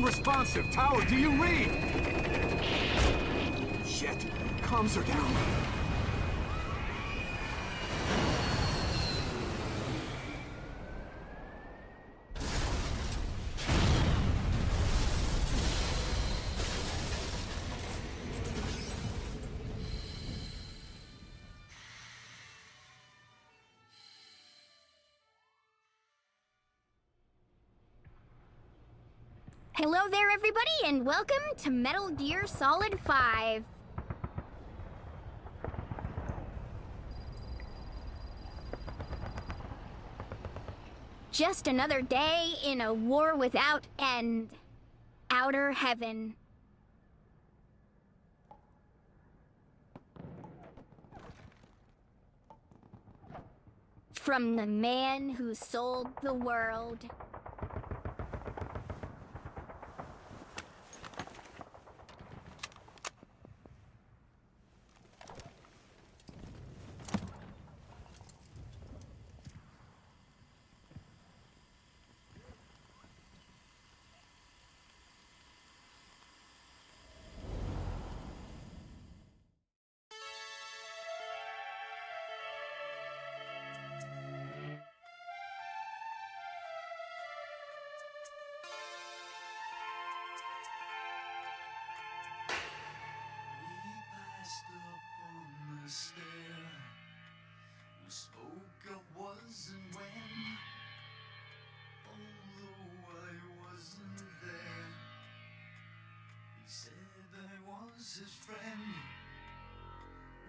Unresponsive. Tower, do you read? Shit. Comms are down. Hello there, everybody, and welcome to Metal Gear Solid 5. Just another day in a war without end. Outer heaven. From the man who sold the world. We spoke of was and when, although I wasn't there. He said I was his friend,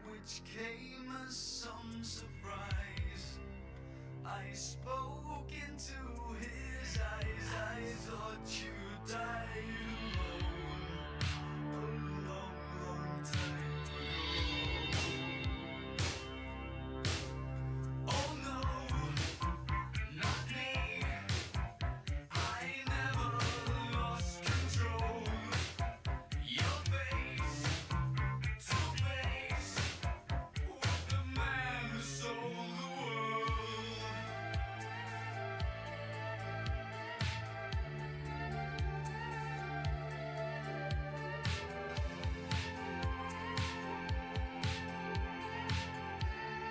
which came as some surprise. I spoke into his eyes. I thought you died alone a long, long time ago. Oh no, not me. I never lost control. Your face to face with the man who sold the world.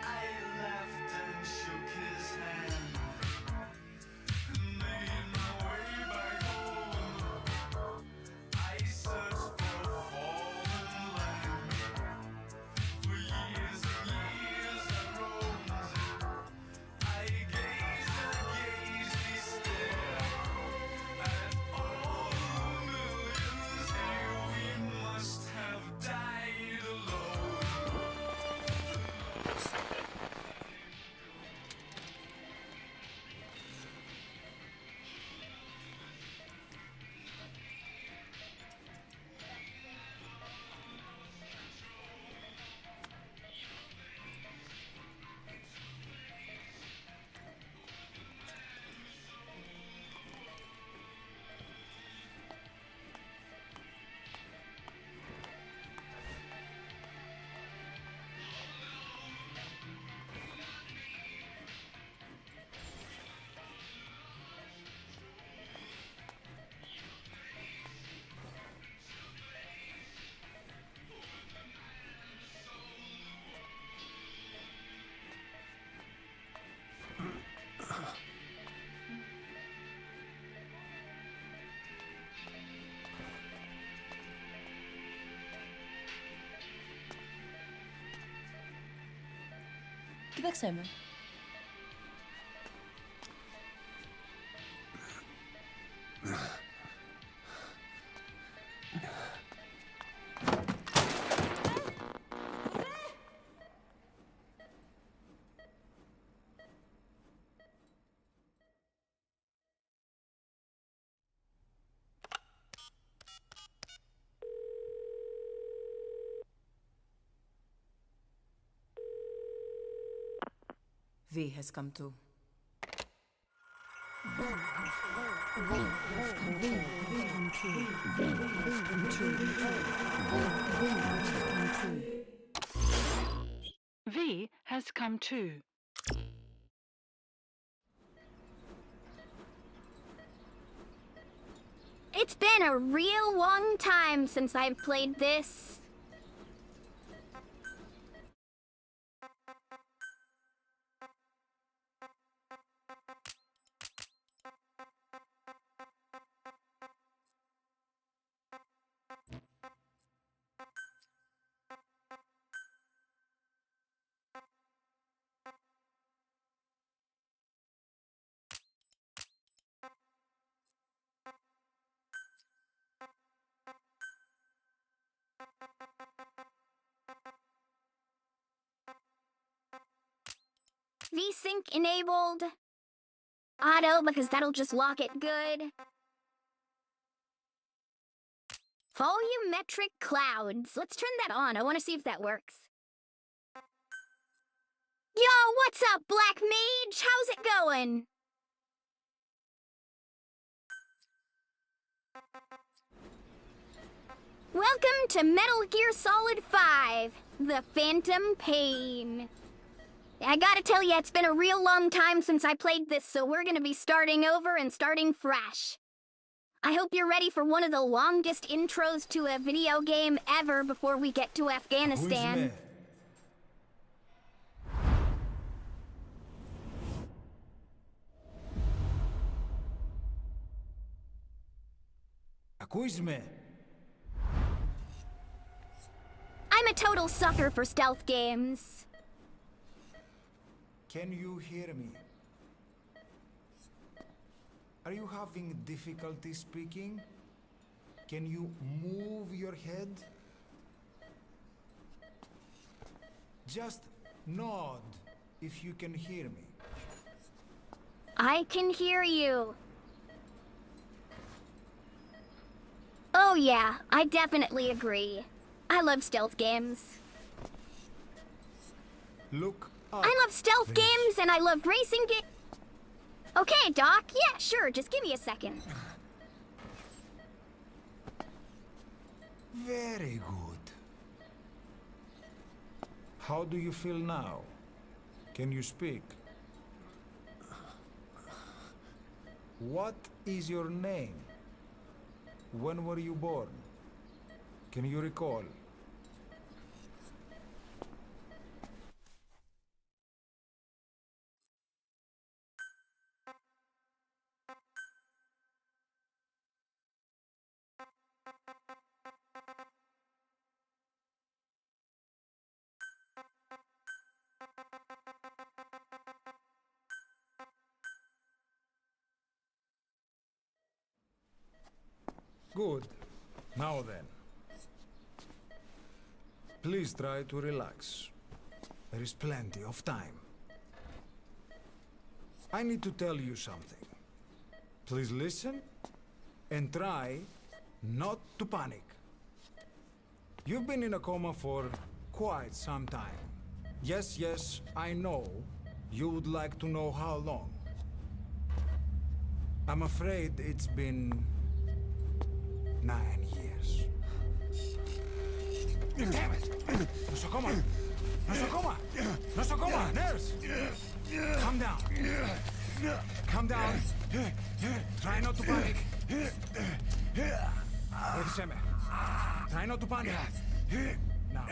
I laughed and shook his hand and made my way back home. I searched for a fallen land. For years and years I roamed. I gazed stare at all the millions here. We must have died alone. Gewächshäume. V has come to. V has come too. It's been a real long time since I've played this. VSync enabled. Auto, because that'll just lock it good. Volumetric clouds. Let's turn that on. I want to see if that works. Yo, what's up, Black Mage? How's it going? Welcome to Metal Gear Solid 5, The Phantom Pain. I gotta tell ya, it's been a real long time since I played this, so we're gonna be starting over and starting fresh. I hope you're ready for one of the longest intros to a video game ever before we get to Afghanistan. Ακούεις με? I'm a total sucker for stealth games. Can you hear me? Are you having difficulty speaking? Can you move your head? Just nod if you can hear me. I can hear you. Oh yeah, I definitely agree. I love stealth games. Look up. I love stealth games and I love racing games. Okay, Doc. Yeah, sure. Just give me a second. Very good. How do you feel now? Can you speak? What is your name? When were you born? Can you recall? Good. Now then. Please try to relax. There is plenty of time. I need to tell you something. Please listen and try not to panic. You've been in a coma for quite some time. Yes, I know. You would like to know how long. I'm afraid it's been 9 years. Damn it! Nosocoma! Nosocoma! Nosocoma! Nurse! Calm down. Calm down. Try not to panic. Ήρθαμε. Try not to panic. Now.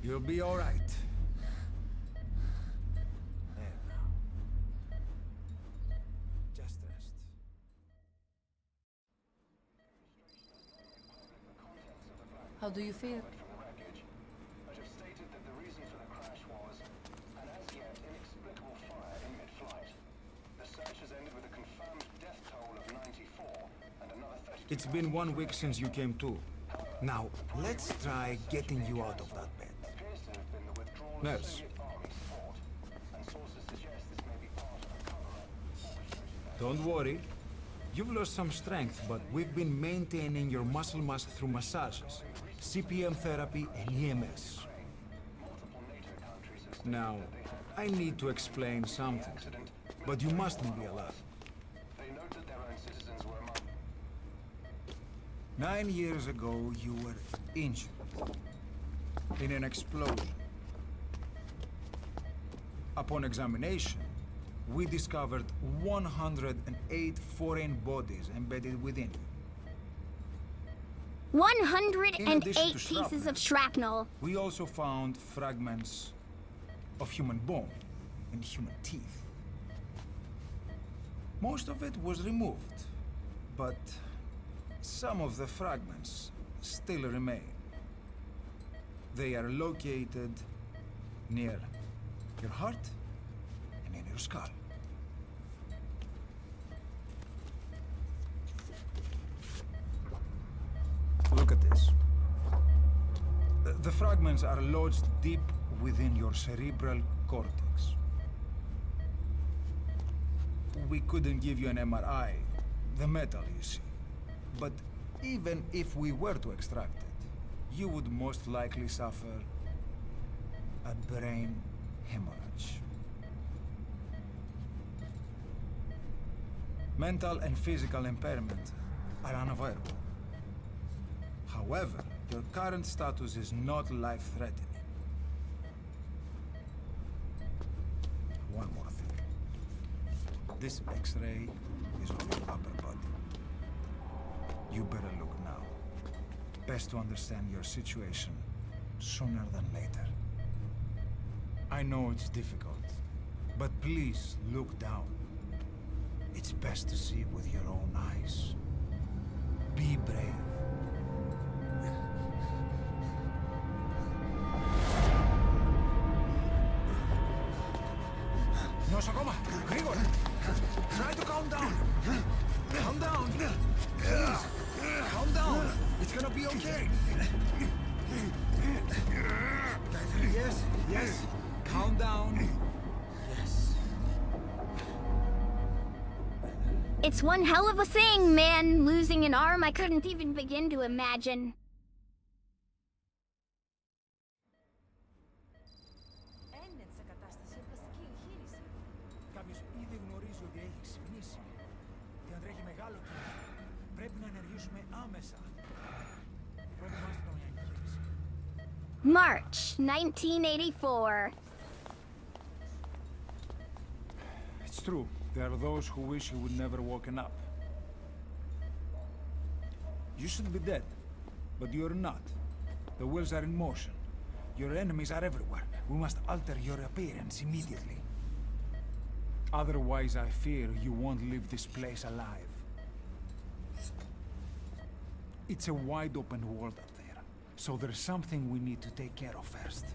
You'll be all right. Just rest. How do you feel? But have stated that the reason for the crash was an as yet inexplicable fire in mid-flight. The search has ended with a confirmed death toll of 94 and another 32. It's been 1 week since you came to. Now, let's try getting you out of that bed. Appears to have been the withdrawal Nurse. of Soviet army support, and sources suggest this may be part of a cover-up. Don't worry. You've lost some strength, but we've been maintaining your muscle mass through massages, CPM therapy, and EMS. Multiple NATO countries have Now, I need to explain something to you, but you mustn't be alarmed. they noted their own citizens were among 9 years ago, you were injured in an explosion. Upon examination, we discovered 108 foreign bodies embedded within you. 108 pieces of shrapnel. We also found fragments of human bone and human teeth. Most of it was removed, but some of the fragments still remain. They are located near your heart and in your skull. Look at this. The fragments are lodged deep within your cerebral cortex. We couldn't give you an MRI, the metal, you see. But even if we were to extract it, you would most likely suffer a brain hemorrhage. Mental and physical impairment are unavoidable. However, your current status is not life-threatening. One more thing. This X-ray is of your upper body. You better look now. Best to understand your situation sooner than later. I know it's difficult, but please look down. It's best to see with your own eyes. Be brave. Nosakoma, Grigor, try to calm down. Calm down. Please, calm down. It's gonna be okay. Yes, yes. Calm down. Yes. It's one hell of a thing, man. Losing an arm I couldn't even begin to imagine. Κάποιος ήδη γνωρίζει ότι έχει ξυπνήσει. Και αν τρέχει μεγάλο κίνδυνο, πρέπει να ενεργήσουμε άμεσα. Προετοιμάστε τον για εγχείρηση. March 1984. It's true. There are those who wish you would never woken up. You should be dead, but you're not. The wheels are in motion. Your enemies are everywhere. We must alter your appearance immediately. Otherwise, I fear you won't leave this place alive. It's a wide open world up there, so there's something we need to take care of first.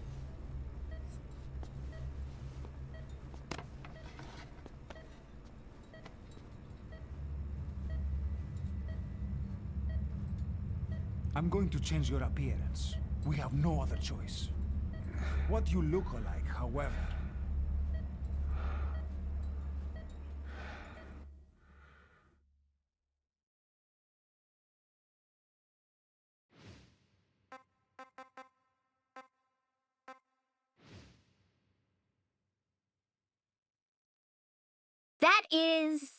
I'm going to change your appearance. We have no other choice. What you look like, however, That is...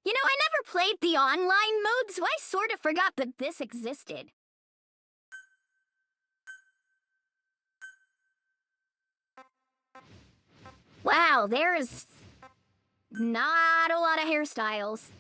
You know, I never played the online mode, so I sort of forgot that this existed. Wow, there's not a lot of hairstyles.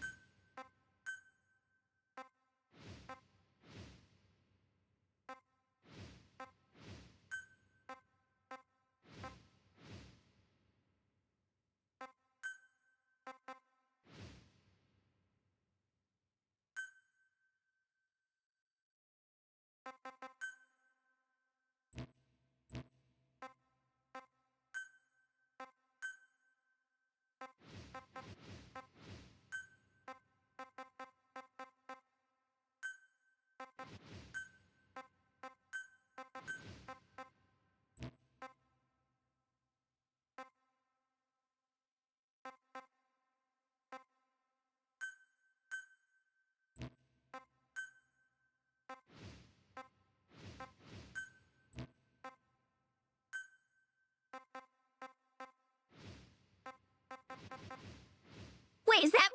Wait, is that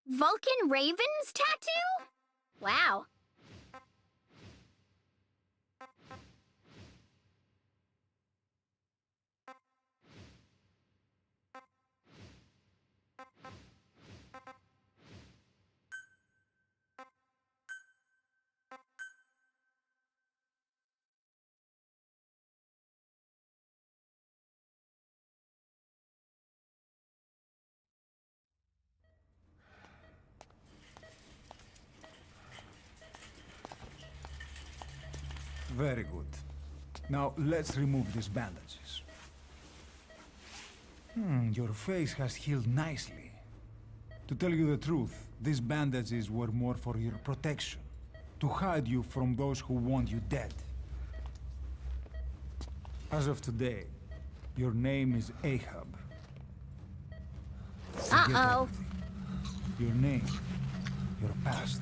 Vulcan Raven's tattoo? Wow. Very good. Now, let's remove these bandages. Your face has healed nicely. To tell you the truth, these bandages were more for your protection. To hide you from those who want you dead. As of today, your name is Ahab. Forget Uh-oh. everything. Your name, your past.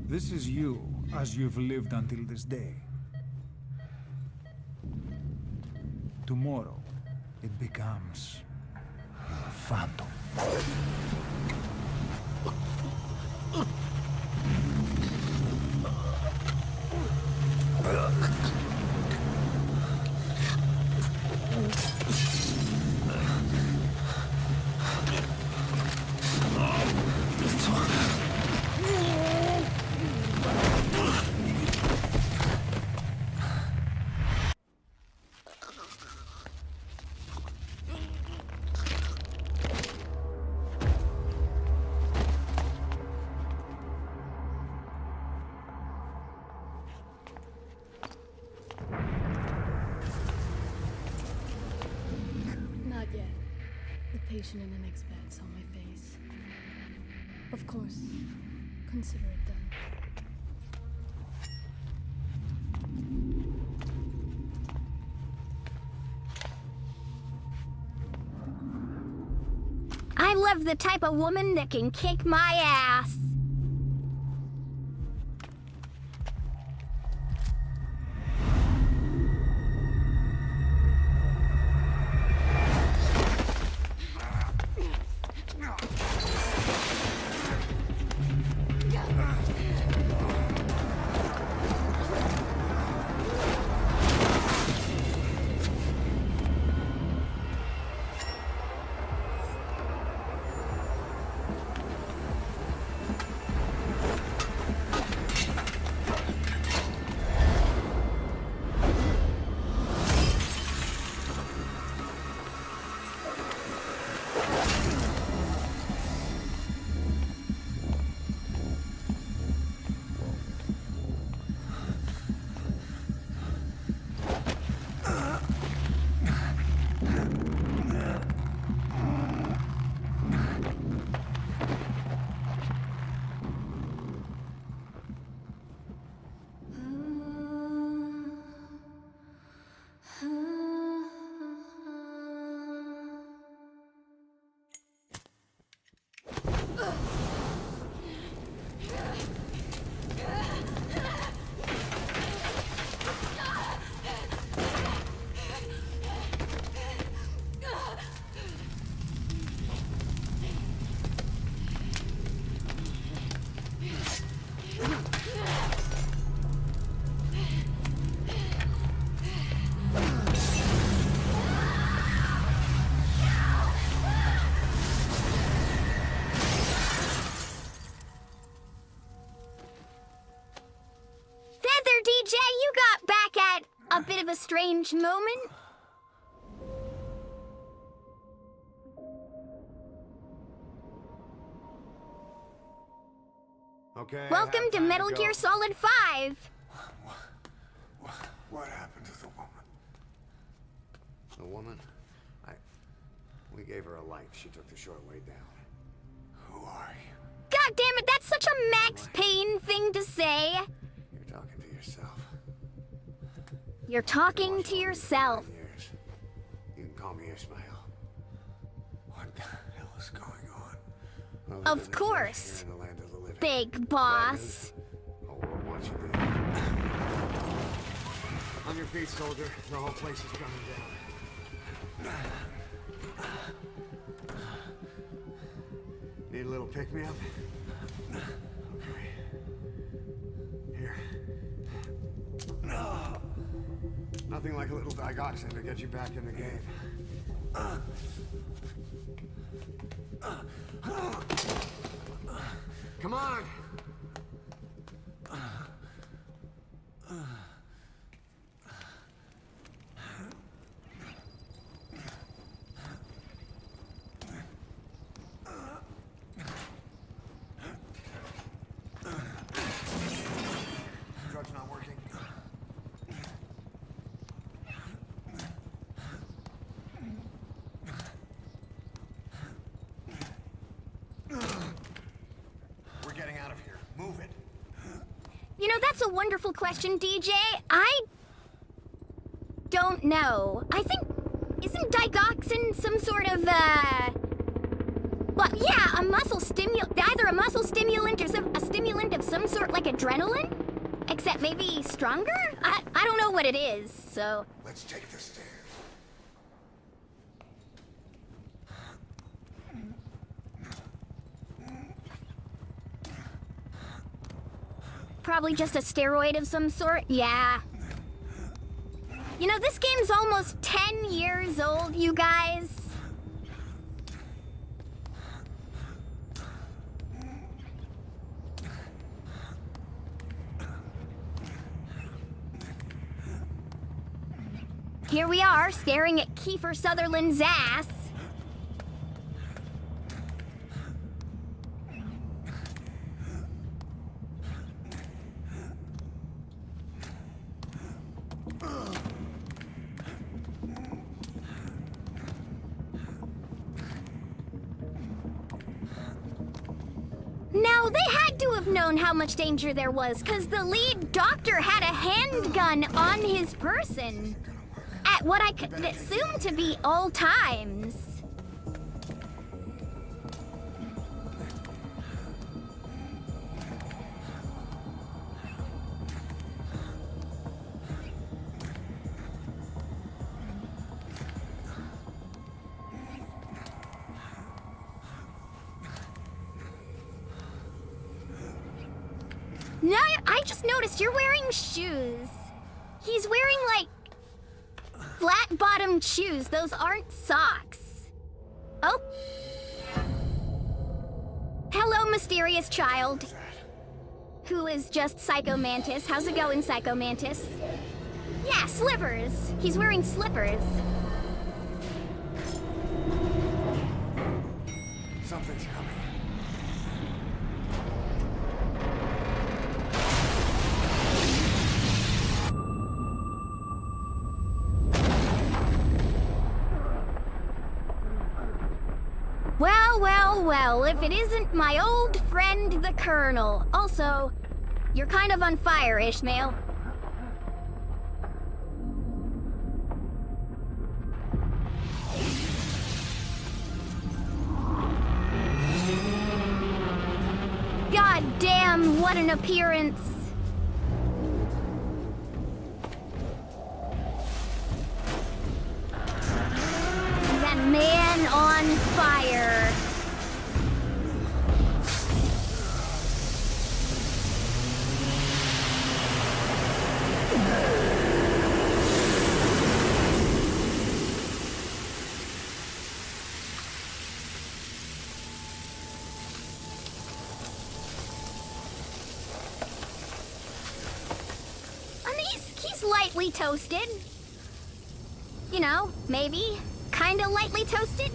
This is you, as you've lived until this day. Tomorrow, it becomes a phantom. Not yet. The patient in the next bed saw my face. Of course. Consider it done. I love the type of woman that can kick my ass. DJ, you got back at a bit of a strange moment. Okay. Welcome have to time Metal go. Gear Solid 5. What happened to the woman? The woman? We gave her a light. She took the short way down. Who are you? God damn it, that's such a Max Payne thing to say. You're talking to yourself. You're talking to yourself. Years. You can call me Ishmael. What the hell is going on? Well, Of living course. here in the land of the living. Big boss. Oh, world wants you dead. On your feet, soldier. The whole place is coming down. Need a little pick-me-up? Okay. Here. Nothing like a little digoxin to get you back in the game. Come on! Drug's not working. We're getting out of here. Move it. You know, that's a wonderful question, DJ. I don't know. I think, isn't digoxin some sort of, well, yeah, a muscle stimulant, either a muscle stimulant or a stimulant of some sort like adrenaline? Except maybe stronger? I don't know what it is, so... Let's take the stairs. Probably just a steroid of some sort? Yeah. You know, this game's almost 10 years old, you guys. Here we are, staring at Kiefer Sutherland's ass. Now, they had to have known how much danger there was, because the lead doctor had a handgun on his person. At what I could assume to be all times. No, I just noticed you're wearing shoes. He's wearing, like, flat-bottomed shoes. Those aren't socks. Oh. Hello, mysterious child. Who is just Psycho Mantis. How's it going, Psycho Mantis? Yeah, slippers. He's wearing slippers. Something's coming. Well, if it isn't my old friend, the Colonel. Also, you're kind of on fire, Ishmael. God damn, what an appearance. That man on fire. He's lightly toasted. You know, maybe. Kinda lightly toasted.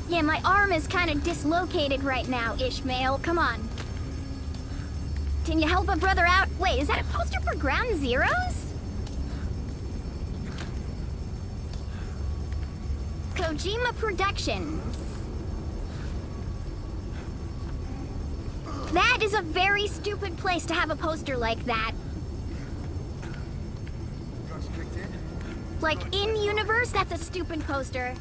Yeah, my arm is kind of dislocated right now, Ishmael. Come on. Can you help a brother out? Wait, is that a poster for Ground Zeroes? Kojima Productions. That is a very stupid place to have a poster like that. Drugs kicked in? Like, in-universe, that's a stupid poster.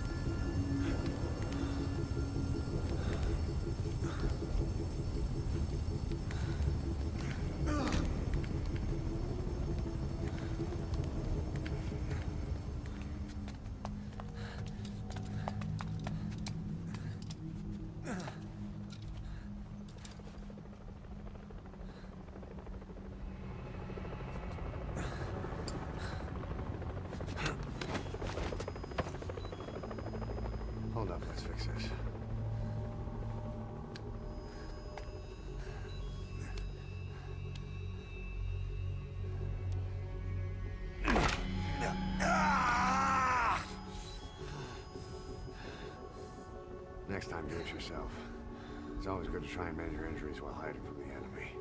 Hold up, let's fix this. Next time, do it yourself. It's always good to try and mend your injuries while hiding from the enemy.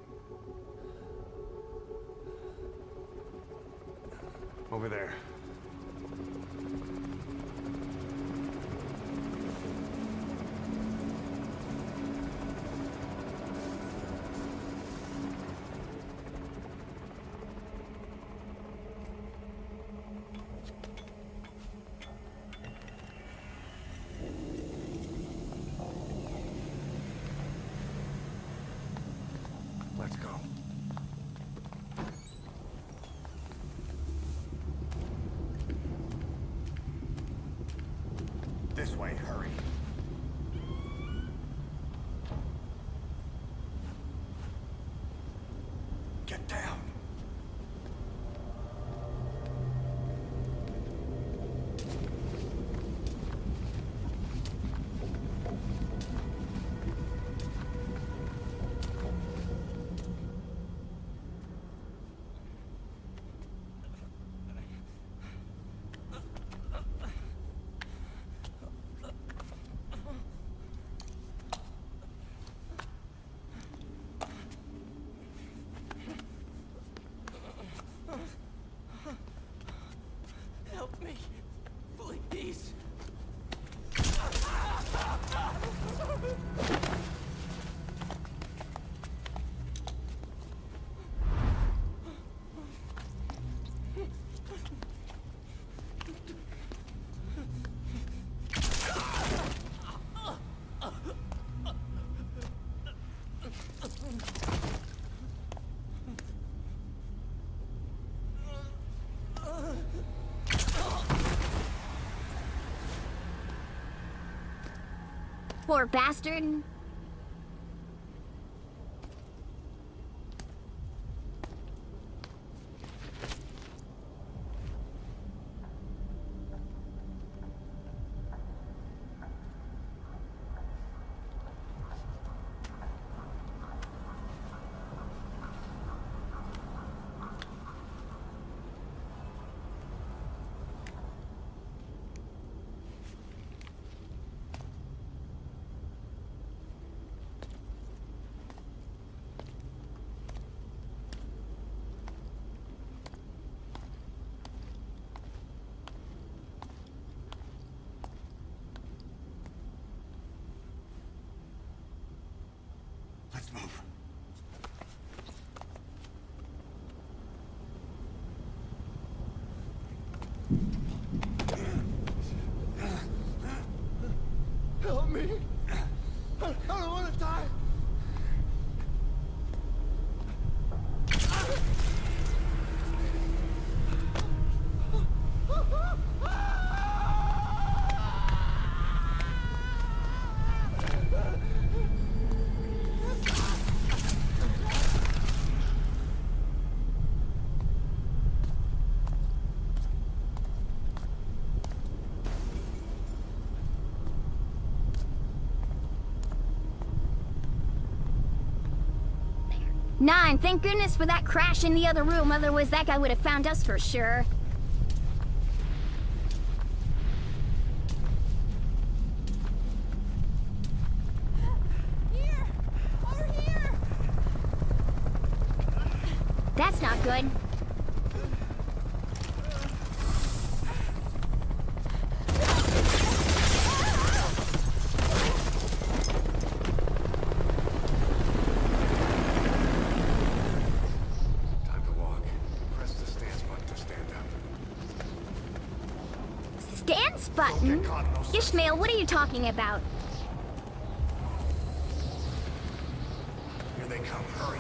Over there. Let's go. This way, hurry. Get down. Help me, please. Poor bastard. Let's move. Help me. I don't want to die. Nine, thank goodness for that crash in the other room, otherwise that guy would have found us for sure. Here! Over here! That's not good. button. Ishmael, what are you talking about? Here they come. Hurry.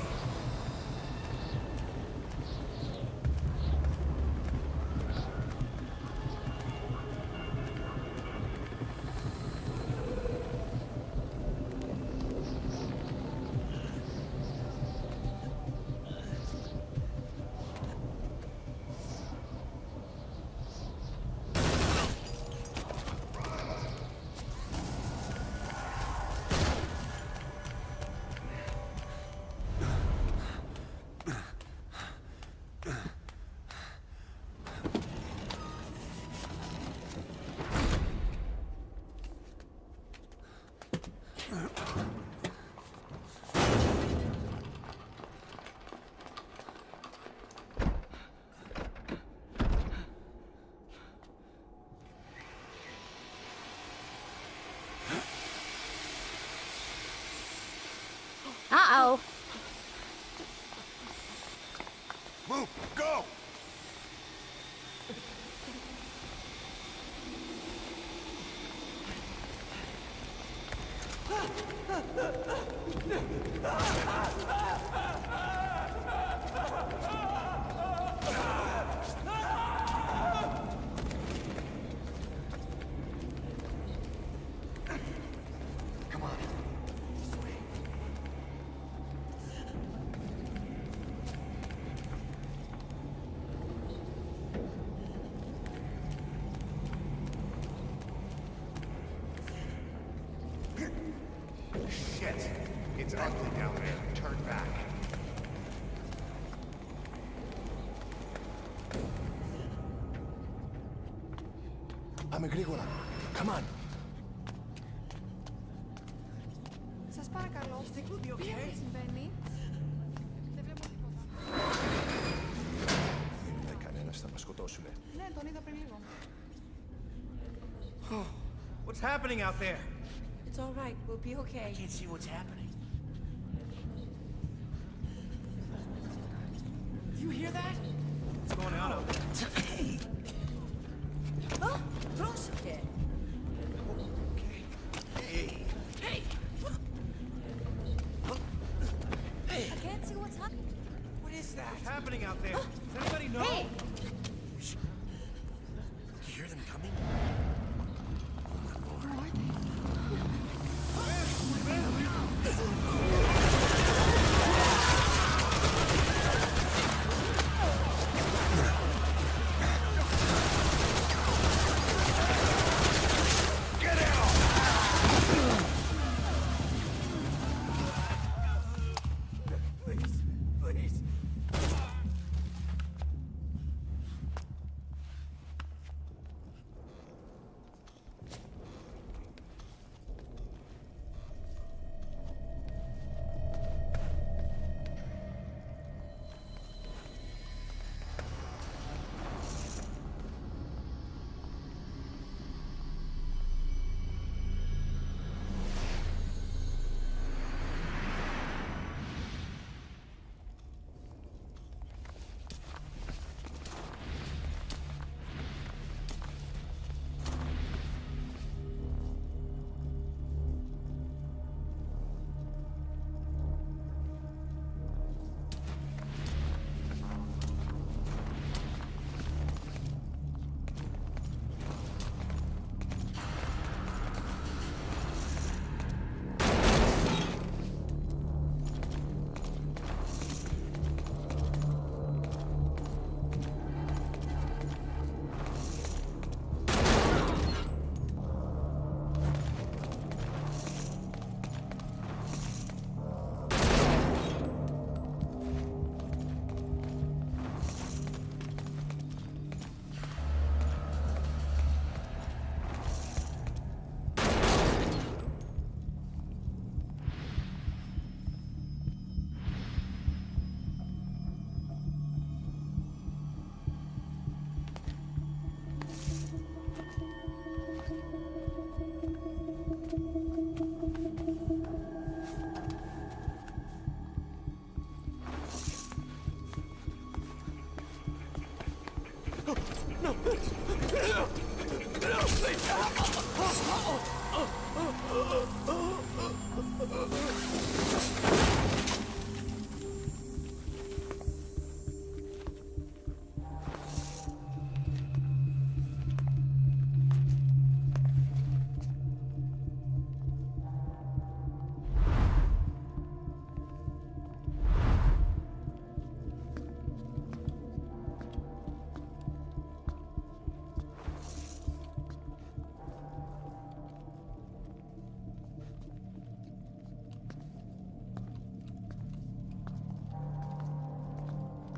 Uh-oh. Move. Go. Come on. Shit. It's ugly down there. Turn back. Πάμε γρήγορα. Come on. Σας παρακαλώ. Τι συμβαίνει? Δεν βλέπω τίποτα. Κανένας θα μας σκοτώσουνε. Ναι, τον είδα πριν λίγο. What's happening out there? It's all right. We'll be okay. I can't see what's happening. Do you hear that? What's going on out there? Oh, πρόσεχε. Hey! Hey! Hey! I can't see what's happening. What is that? What's happening out there? Does anybody know? Hey! You hear them coming?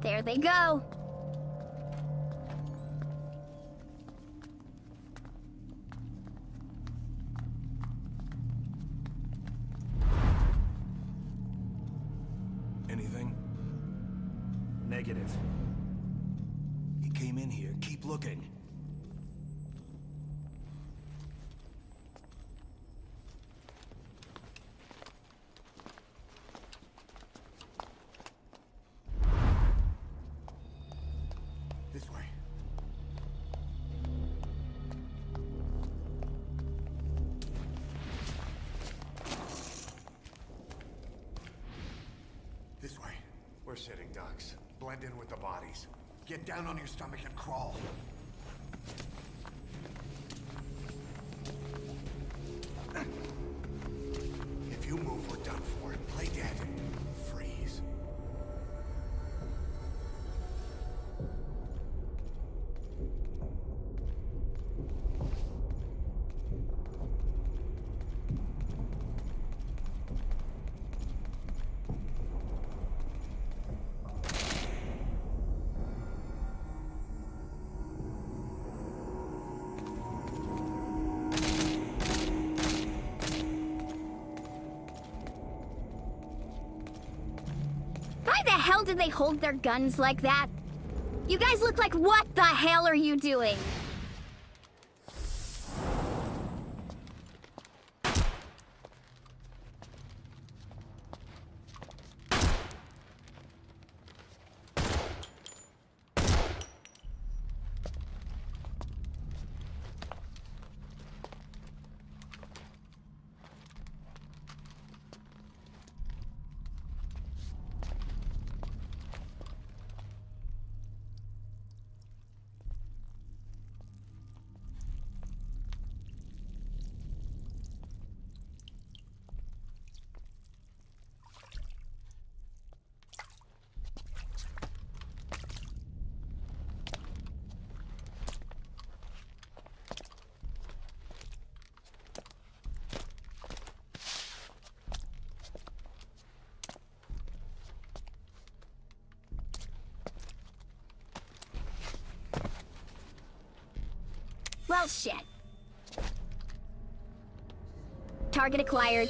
There they go. Anything? Negative. He came in here. Keep looking. This way. This way. We're sitting ducks. Blend in with the bodies. Get down on your stomach and crawl. If you move, we're done for. Play dead. Freeze. Why the hell did they hold their guns like that? You guys look like what the hell are you doing? Well, shit. Target acquired.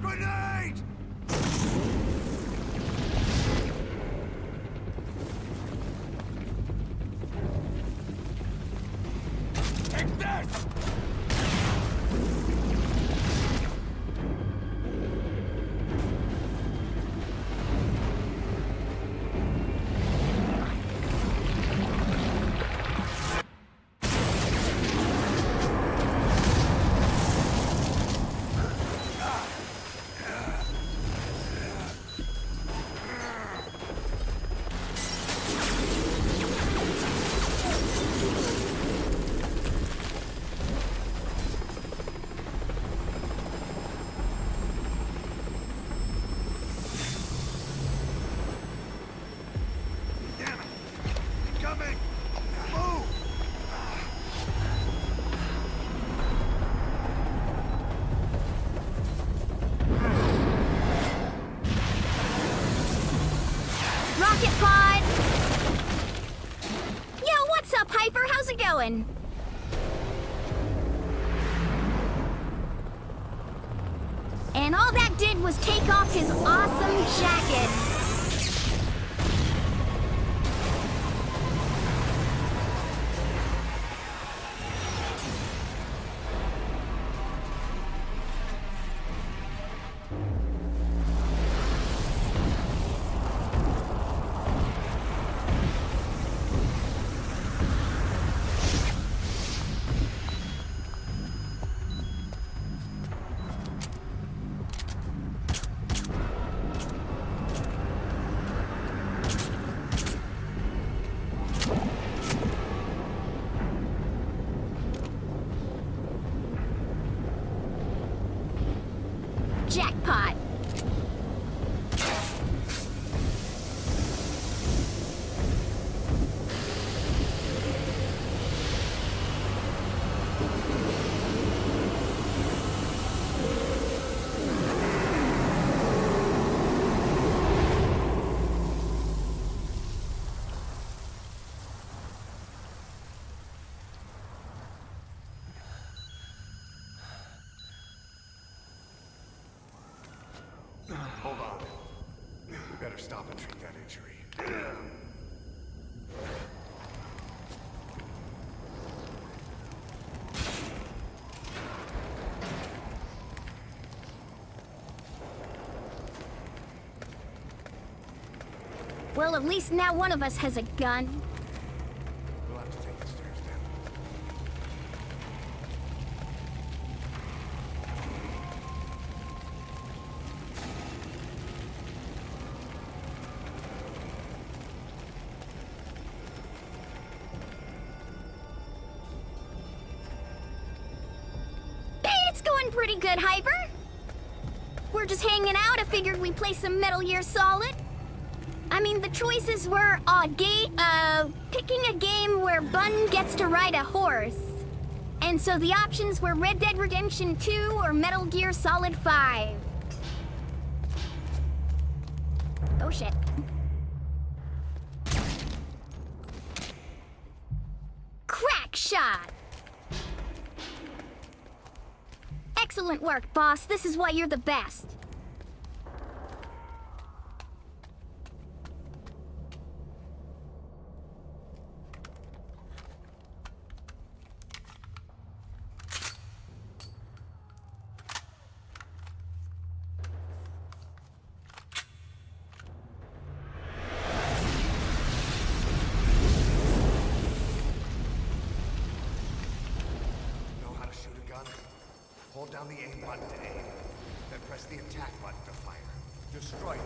Grenade! Take this! Damn it! Coming! Move! Rocket pod! Yo, what's up, Hyper? How's it going? And all that did was take off his awesome jacket. better stop and treat that injury. Well, at least now one of us has a gun. We'll have to take the stairs down. Hey, it's going pretty good, Hyper. We're just hanging out. I figured we'd play some Metal Gear Solid. I mean, the choices were picking a game where Bun gets to ride a horse. And so the options were Red Dead Redemption 2 or Metal Gear Solid 5. Oh shit. Crack shot! Excellent work, boss. This is why you're the best. Know how to shoot a gun? Hold down the aim button to aim, then press the attack button to fire. Destroy it.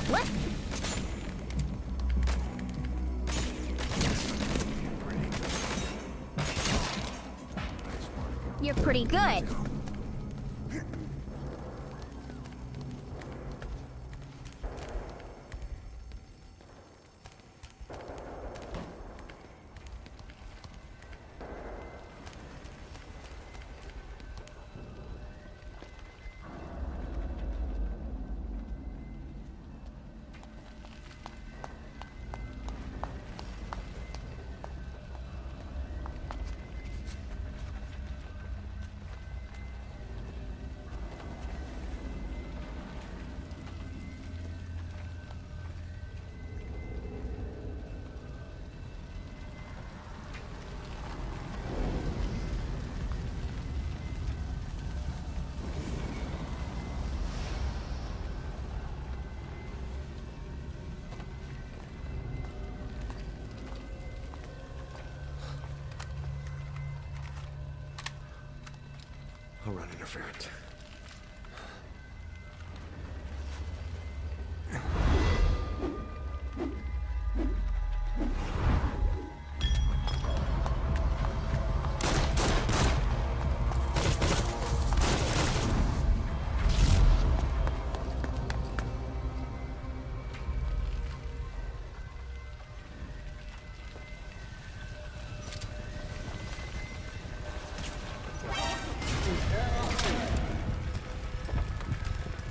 What? You're pretty good. I'll run interference.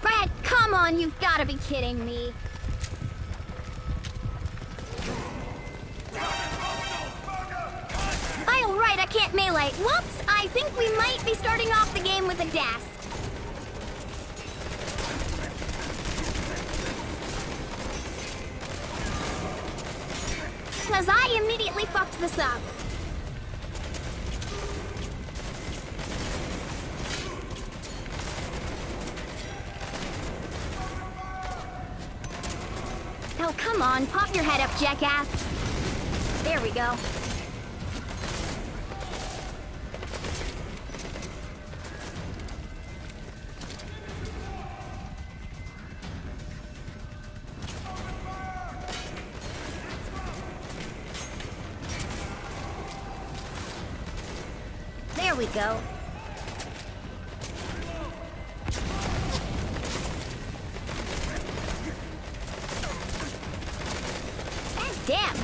Brad, come on, you've got to be kidding me. Oh, right, I can't melee. Whoops, I think we might be starting off the game with a death. Because I immediately fucked this up. Oh, come on, pop your head up, jackass. There we go. There we go. Damn!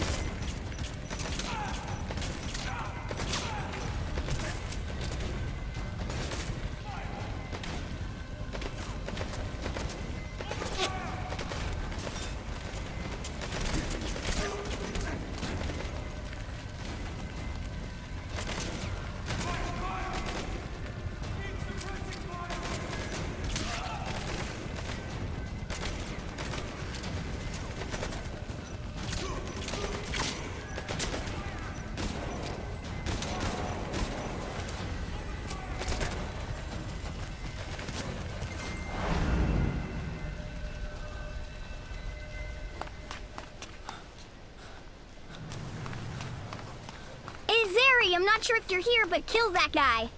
Zeri, I'm not sure if you're here, but kill that guy.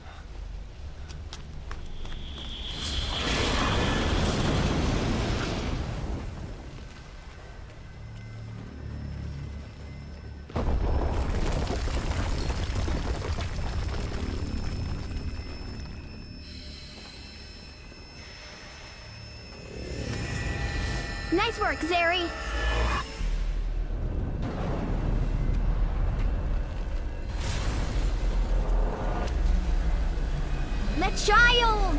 Nice work, Zeri. The child!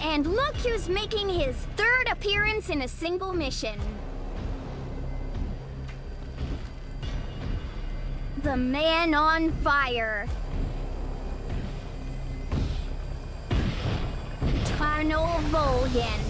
And look who's making his third appearance in a single mission. The man on fire. Tarnal Volgan.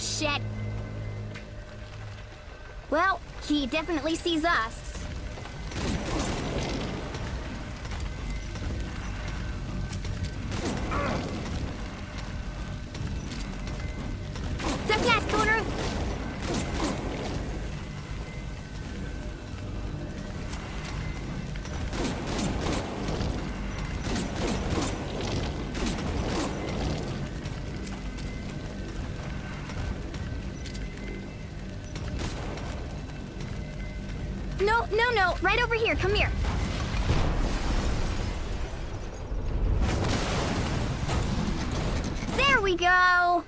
Shit. Well, he definitely sees us. Some gas, corner. No, right over here, come here. There we go.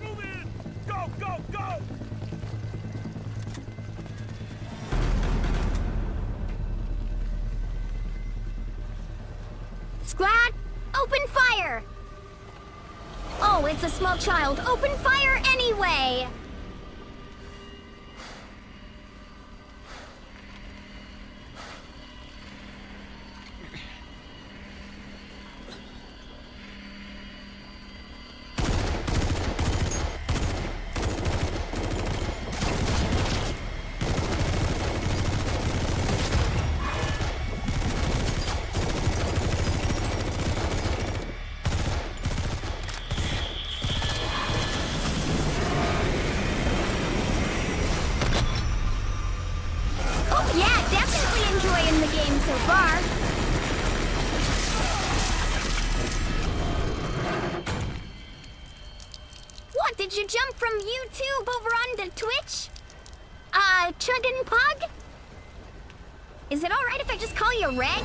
Move in! Go, go, go! Squad, open fire! Oh, it's a small child. Open fire anyway! The game so far. What, did you jump from YouTube over onto Twitch? Chuggin' Pug? Is it alright if I just call you Red?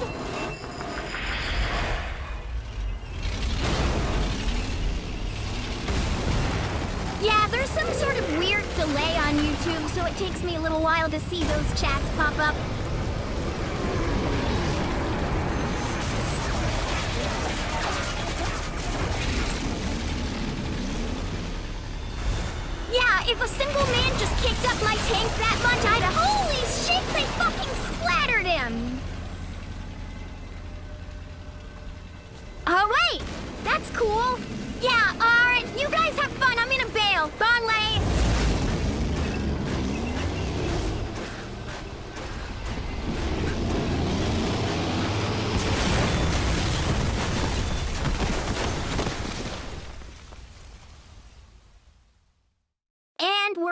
Yeah, there's some sort of weird delay on YouTube, so it takes me a little while to see those chats pop up. Yeah, if a single man just kicked up my tank that much, I'd have... Holy shit, they fucking splattered him! Oh, wait! That's cool. Yeah, alright, you guys have fun. I'm gonna bail. Bonley!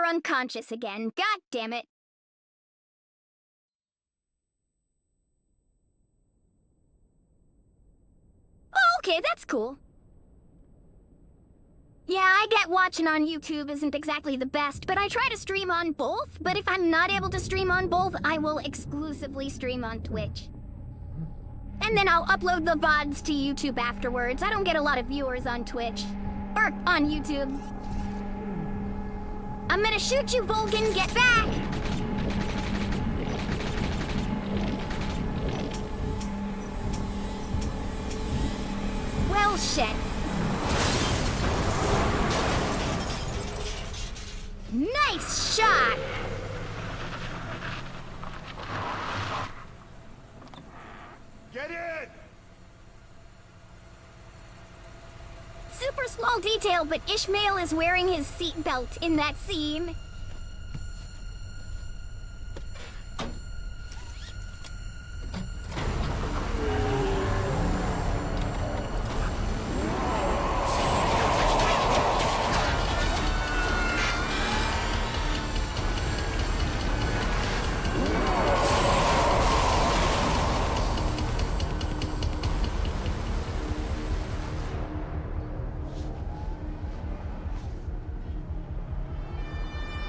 you're unconscious again. God damn it. Oh, okay, that's cool. Yeah, I get watching on YouTube isn't exactly the best, but I try to stream on both. But if I'm not able to stream on both, I will exclusively stream on Twitch. And then I'll upload the VODs to YouTube afterwards. I don't get a lot of viewers on Twitch. Or on YouTube. I'm gonna shoot you, Vulcan! Get back! Well, shit. Nice shot! Get in! Super small detail, but Ishmael is wearing his seatbelt in that scene.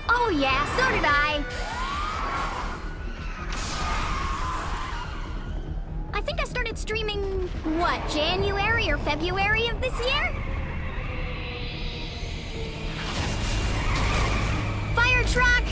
Oh yeah, so did I. I think I started streaming, what, January or February of this year? Fire truck!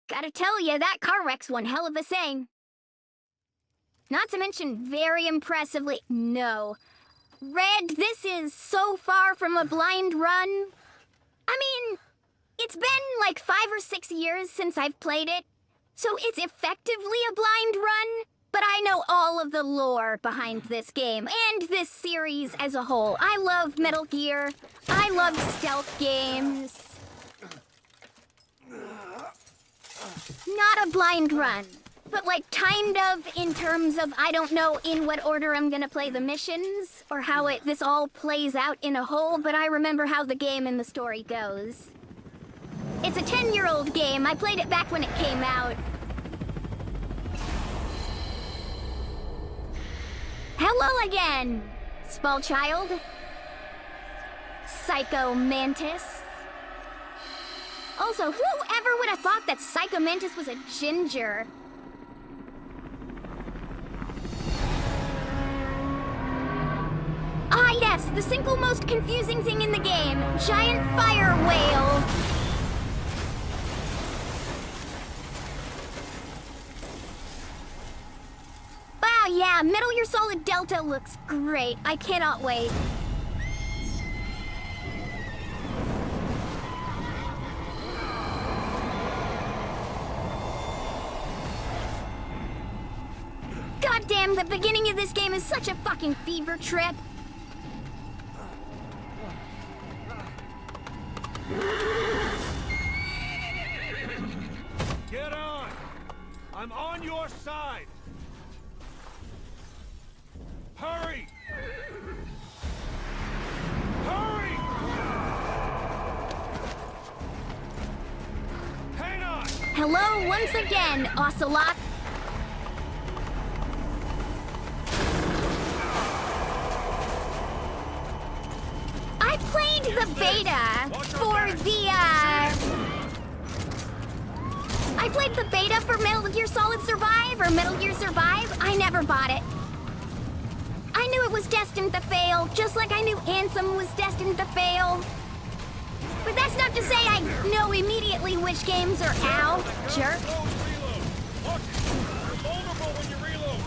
Gotta tell you, that car wreck's one hell of a thing. Not to mention very impressively, no. Red, this is so far from a blind run. I mean, it's been like 5 or 6 years since I've played it, so it's effectively a blind run, but I know all of the lore behind this game and this series as a whole. I love Metal Gear. I love stealth games. Not a blind run, but like kind of in terms of I don't know in what order I'm gonna play the missions or how this all plays out in a whole, but I remember how the game and the story goes. It's a 10-year-old game. I played it back when it came out. Hello again, small child. Psycho Mantis. Also, whoever would have thought that Psycho Mantis was a ginger? Ah yes, the single most confusing thing in the game. Giant fire whale. Wow, yeah, Metal Gear Solid Delta looks great. I cannot wait. Goddamn, the beginning of this game is such a fucking fever trip. Get on! I'm on your side! Hurry! Hurry! Hang on! Hello once again, Ocelot. played the beta for I played the beta for Metal Gear Solid Survive, or Metal Gear Survive. I never bought it. I knew it was destined to fail, just like I knew Anthem was destined to fail. But that's not to say I know immediately which games are out, jerk. Watch it. You're vulnerable when you reload.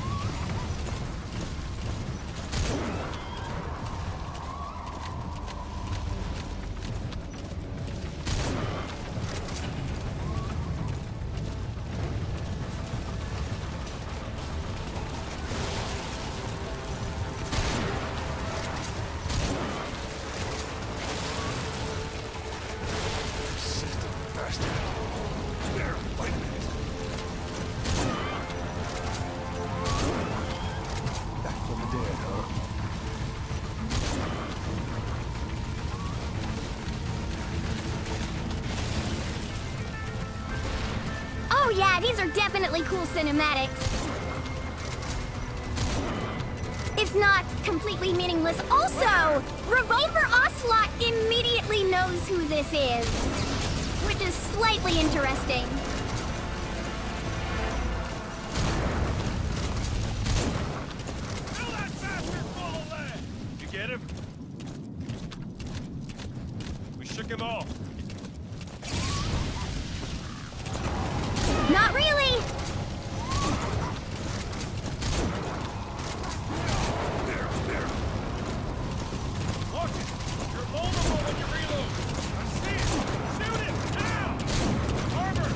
Oh yeah, these are definitely cool cinematics. It's not completely meaningless. Also, Revolver Ocelot immediately knows who this is, which is slightly interesting. Kill that bastard full of lead. You get him? We shook him off. Not really. Watch it. You're vulnerable when you reload. I see it. Shoot him now. Armor.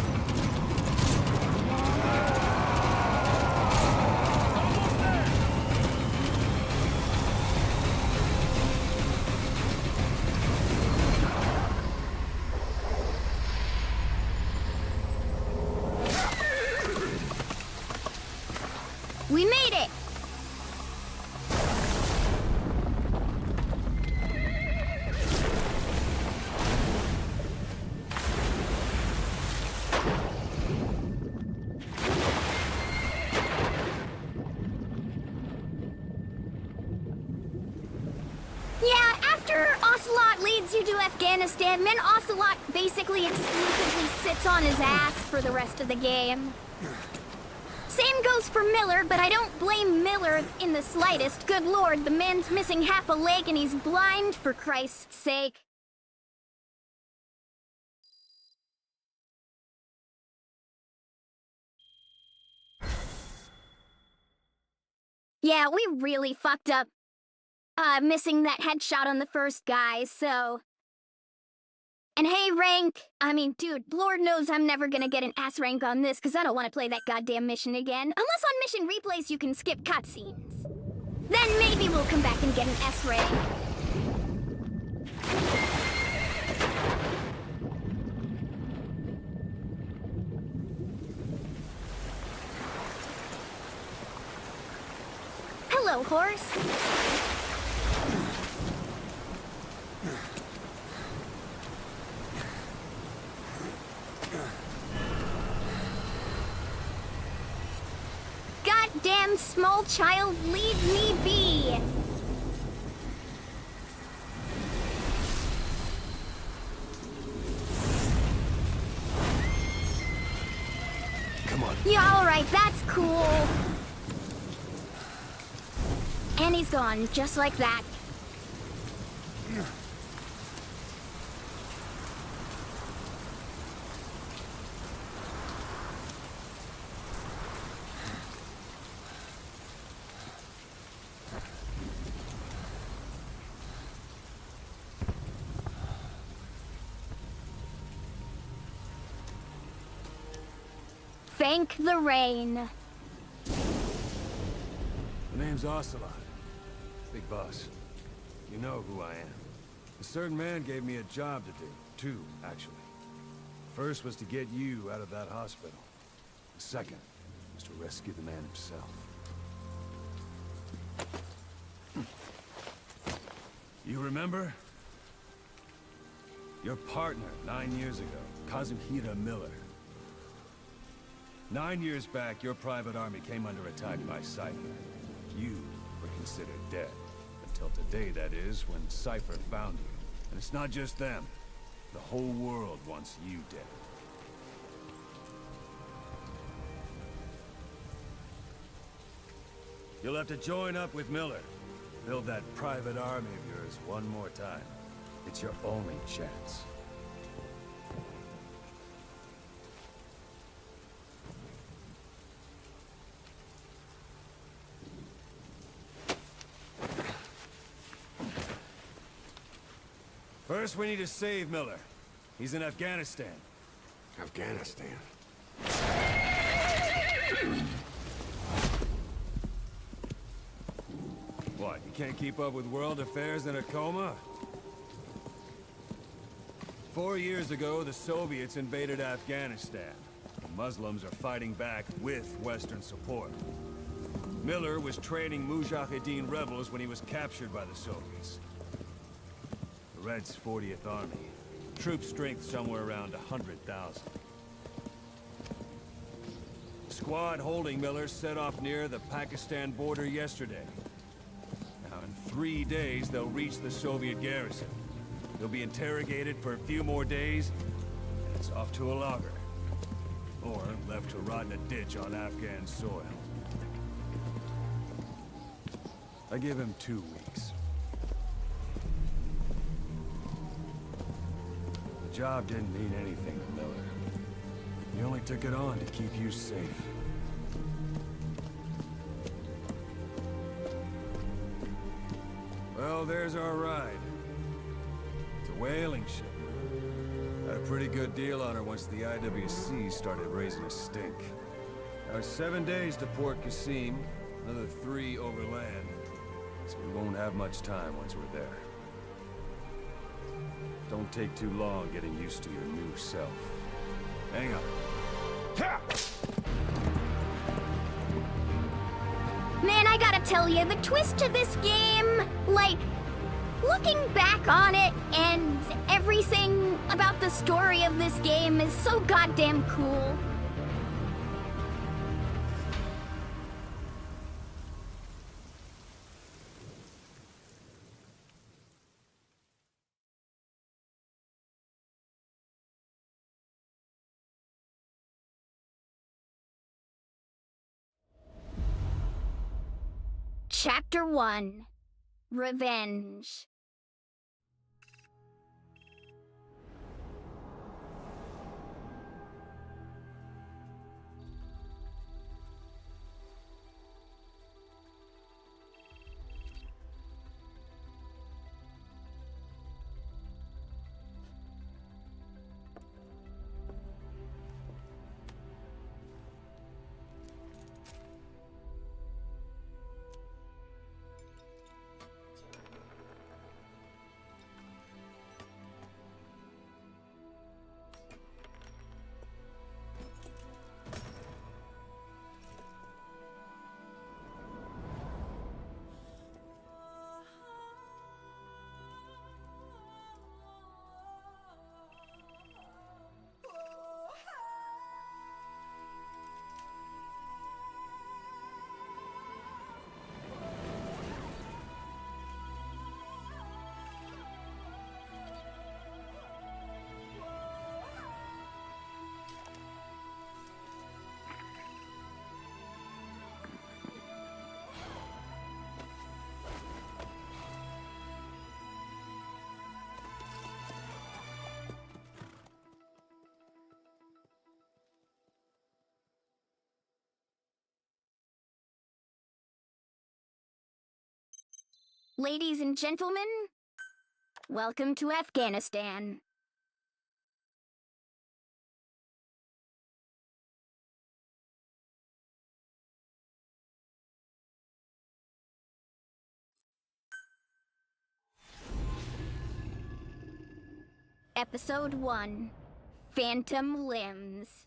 Almost there. We made it. Yeah, after Ocelot leads you to Afghanistan, then Ocelot basically exclusively sits on his ass for the rest of the game. Same goes for Miller, but I don't blame Miller in the slightest. Good lord, the man's missing half a leg and he's blind, for Christ's sake. Yeah, we really fucked up. Missing that headshot on the first guy, so... And hey, rank, I mean, dude, Lord knows I'm never gonna get an S rank on this, because I don't want to play that goddamn mission again. Unless on mission replays you can skip cutscenes. Then maybe we'll come back and get an S rank. Hello, horse. Goddamn small child, leave me be! Come on. Yeah, alright, that's cool. And he's gone, just like that. Thank the rain. My name's Ocelot. Big boss. You know who I am. A certain man gave me a job to do. Two, actually. First was to get you out of that hospital. The second was to rescue the man himself. You remember? Your partner 9 years ago, Kazuhira Miller. 9 years back, your private army came under attack by Cypher. You were considered dead. Until today, that is, when Cypher found you. And it's not just them. The whole world wants you dead. You'll have to join up with Miller. Build that private army of yours one more time. It's your only chance. First, we need to save Miller. He's in Afghanistan. Afghanistan. What, you can't keep up with world affairs in a coma? 4 years ago, the Soviets invaded Afghanistan. The Muslims are fighting back with Western support. Miller was training Mujahideen rebels when he was captured by the Soviets. The Reds' 40th Army. Troop strength somewhere around 100,000. The squad holding Miller set off near the Pakistan border yesterday. Now, in 3 days, they'll reach the Soviet garrison. They'll be interrogated for a few more days, and it's off to a lager. Or left to rot in a ditch on Afghan soil. I give him 2 weeks. The job didn't mean anything to Miller. He only took it on to keep you safe. Well, there's our ride. It's a whaling ship. Had a pretty good deal on her once the IWC started raising a stink. Now, 7 days to Port Qasim, another 3 overland. So we won't have much time once we're there. Don't take too long getting used to your new self. Hang on. Ha! Man, I gotta tell you, the twist to this game, like, looking back on it and everything about the story of this game is so goddamn cool. Chapter 1: Revenge. Ladies and gentlemen, welcome to Afghanistan. Episode 1: Phantom Limbs.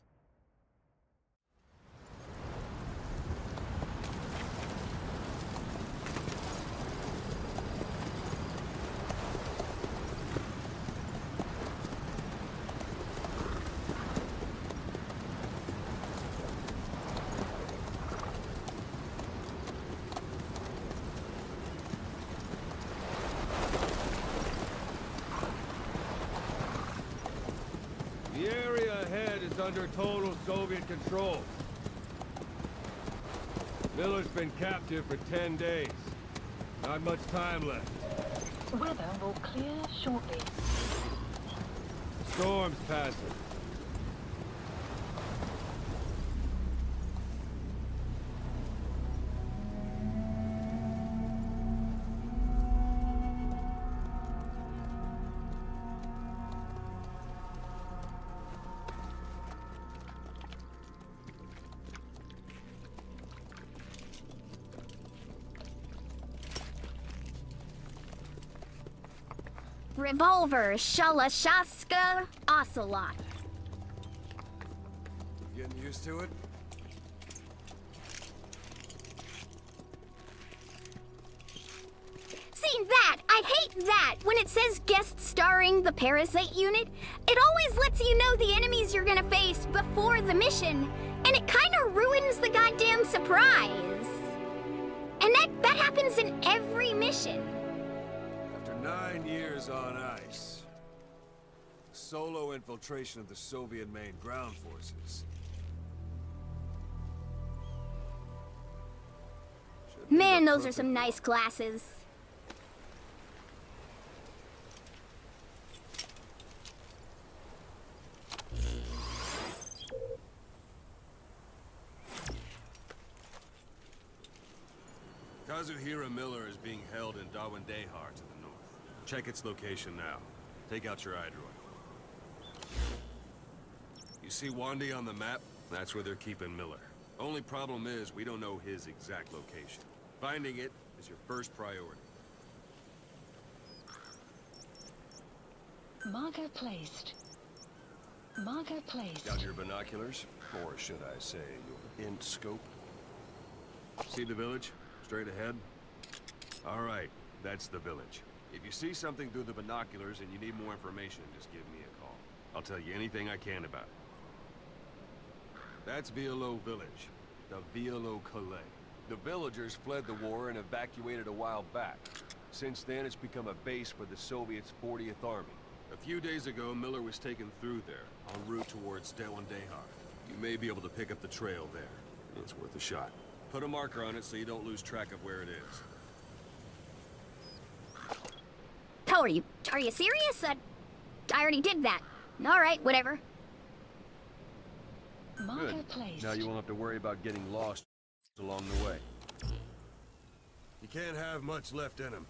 under total Soviet control. Miller's been captive for 10 days. Not much time left. Weather will clear shortly. Storm's passing. Revolver, Shalashaska, Ocelot. Getting used to it? See that? I hate that! When it says guest starring the Parasite Unit, it always lets you know the enemies you're gonna face before the mission, and it kinda ruins the goddamn surprise. And that happens in every mission. After 9 years on ice, solo infiltration of the Soviet main ground forces. Man, those are some nice glasses. Kazuhira Miller is being held in Dawandehar to the north. Check its location now. Take out your iDroid. You see Wandy on the map? That's where they're keeping Miller. Only problem is, we don't know his exact location. Finding it is your first priority. Marker placed. Marker placed. Got your binoculars? Or should I say, your int scope? See the village? Straight ahead? Alright, that's the village. If you see something through the binoculars and you need more information, just give me a call. I'll tell you anything I can about it. That's Violo Village. The Violo Calais. The villagers fled the war and evacuated a while back. Since then, it's become a base for the Soviets' 40th Army. A few days ago, Miller was taken through there, en route towards Dawandehar. You may be able to pick up the trail there. It's worth a shot. Put a marker on it so you don't lose track of where it is. How are you? Are you serious? I already did that. Alright, whatever. Marker Good. placed. Now you won't have to worry about getting lost along the way. You can't have much left in him.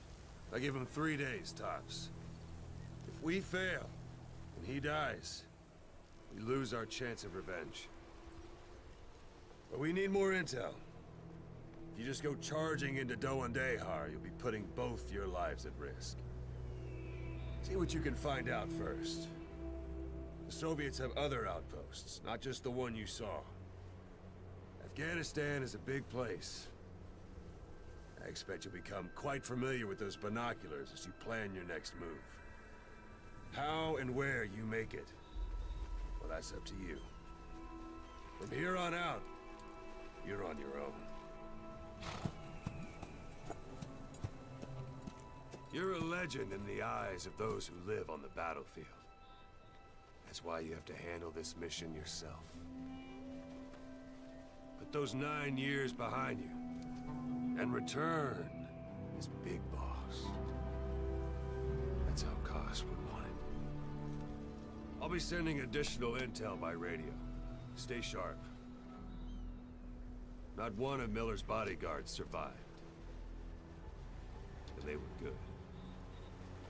I give him 3 days, tops. If we fail, and he dies, we lose our chance of revenge. But we need more intel. If you just go charging into Dawandehar, you'll be putting both your lives at risk. See what you can find out first. The Soviets have other outposts, not just the one you saw. Afghanistan is a big place. I expect you'll become quite familiar with those binoculars as you plan your next move. How and where you make it, well, that's up to you. From here on out, you're on your own. You're a legend in the eyes of those who live on the battlefield. That's why you have to handle this mission yourself. Put those 9 years behind you, and return as Big Boss. That's how Koss would want it. I'll be sending additional intel by radio. Stay sharp. Not one of Miller's bodyguards survived. And they were good.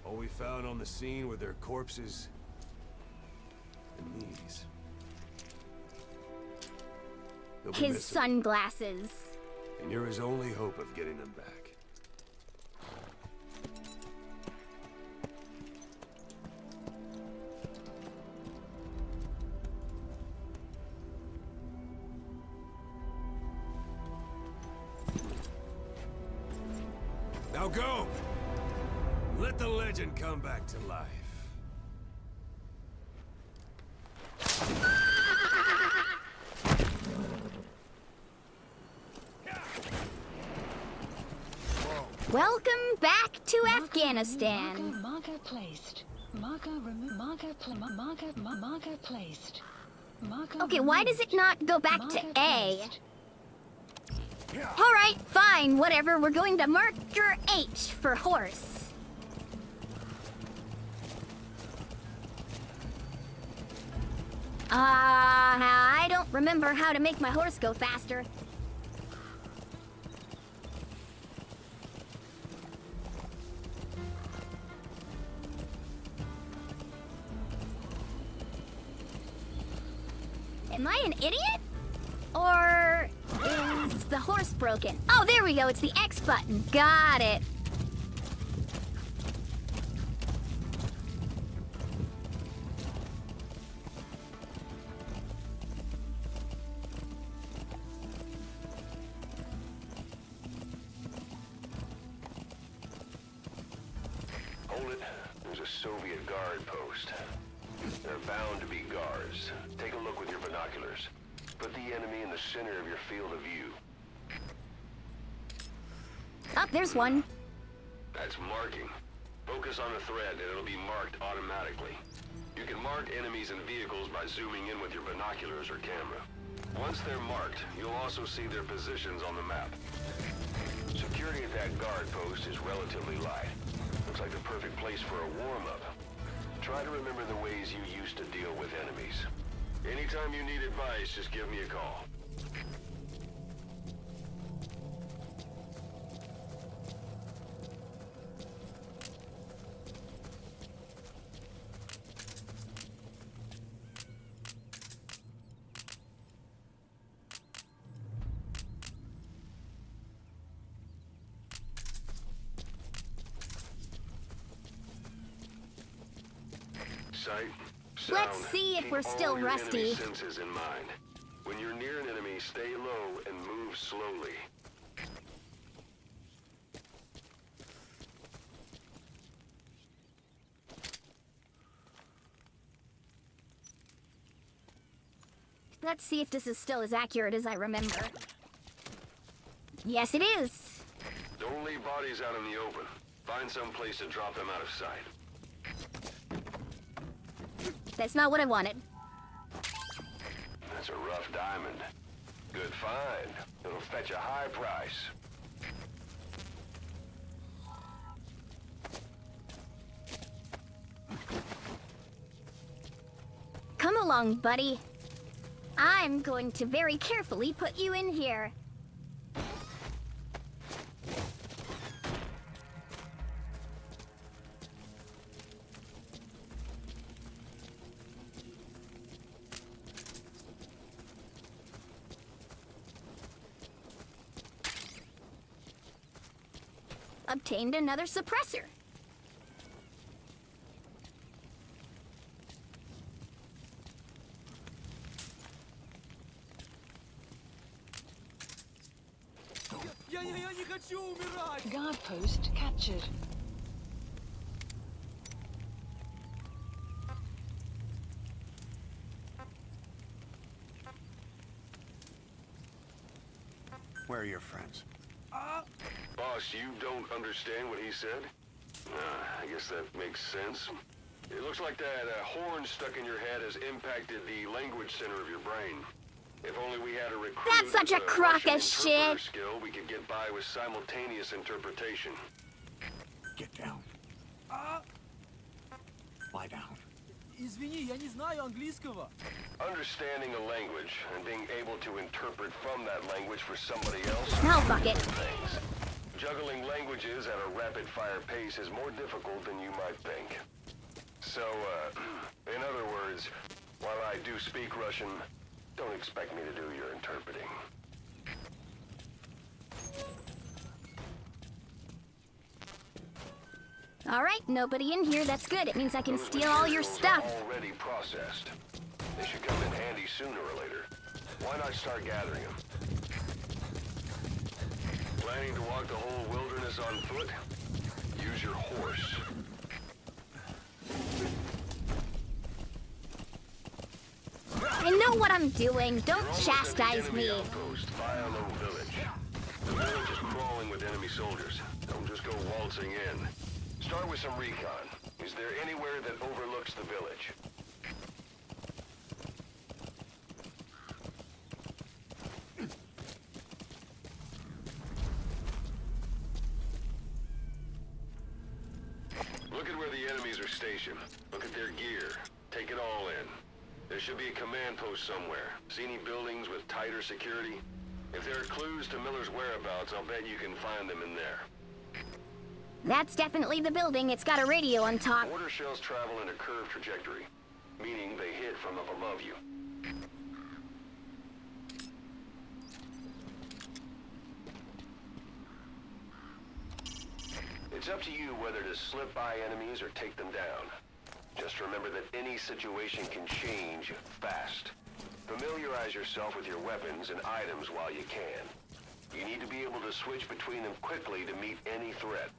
All we found on the scene were their corpses and knees. They'll be His missing, sunglasses. and you're his only hope of getting them back. Now go! Let the legend come back to life. Welcome back to Afghanistan. Marker placed. Marker placed. Marker Okay, why does it not go back to Marker A? placed. Alright, fine, whatever. We're going to marker H for horse. I don't remember how to make my horse go faster. Am I an idiot? Or is the horse broken? Oh, there we go. It's the X button. Got it. Hold it. There's a Soviet guard post. They're bound to be guards. Take a look with your binoculars. Put the enemy in the center of your field of view. Oh, there's one. That's marking. Focus on a thread and it'll be marked automatically. You can mark enemies and vehicles by zooming in with your binoculars or camera. Once they're marked, you'll also see their positions on the map. Security at that guard post is relatively light. Looks like the perfect place for a warm-up. Try to remember the ways you used to deal with enemies. Anytime you need advice, just give me a call. Sight, sound. Let's see if Keep we're still all your rusty. enemy senses in mind. When you're near an enemy, stay low and move slowly. Let's see if this is still as accurate as I remember. Yes, it is. Don't leave bodies out in the open. Find some place to drop them out of sight. That's not what I wanted. That's a rough diamond. Good find. It'll fetch a high price. Come along, buddy. I'm going to very carefully put you in here. Obtained another suppressor. Guard post captured. Where are your friends? Boss, you don't understand what he said? I guess that makes sense. It looks like that horn stuck in your head has impacted the language center of your brain. If only we had a recruit That's such a with crock Russian of shit. interpreter skill, we could get by with simultaneous interpretation. Get down. Lie down. Извини, я не знаю английского. Understanding a language and being able to interpret from that language for somebody else. No, fuck it. Things. Juggling languages at a rapid-fire pace is more difficult than you might think. So, in other words, while I do speak Russian, don't expect me to do your interpreting. All right, nobody in here. That's good. It means I can Those steal all your materials stuff. are already processed. They should come in handy sooner or later. Why not start gathering them? Planning to walk the whole wilderness on foot? Use your horse. I know what I'm doing. Don't You're almost chastise at the enemy me. outpost, Violo Village. The village is crawling with enemy soldiers. Don't just go waltzing in. Start with some recon. Is there anywhere that overlooks the village? Look at where the enemies are stationed. Look at their gear. Take it all in. There should be a command post somewhere. See any buildings with tighter security? If there are clues to Miller's whereabouts, I'll bet you can find them in there. That's definitely the building. It's got a radio on top. Mortar shells travel in a curved trajectory, meaning they hit from up above you. It's up to you whether to slip by enemies or take them down. Just remember that any situation can change fast. Familiarize yourself with your weapons and items while you can. You need to be able to switch between them quickly to meet any threat.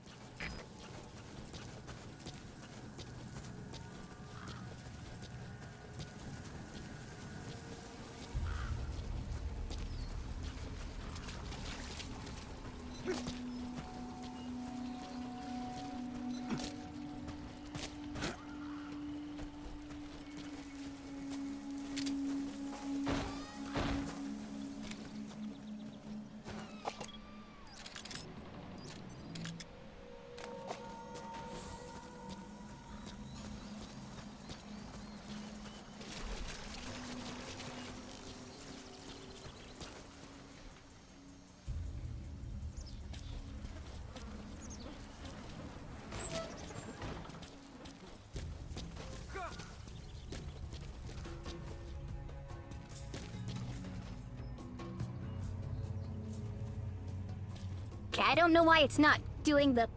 Okay, I don't know why it's not doing the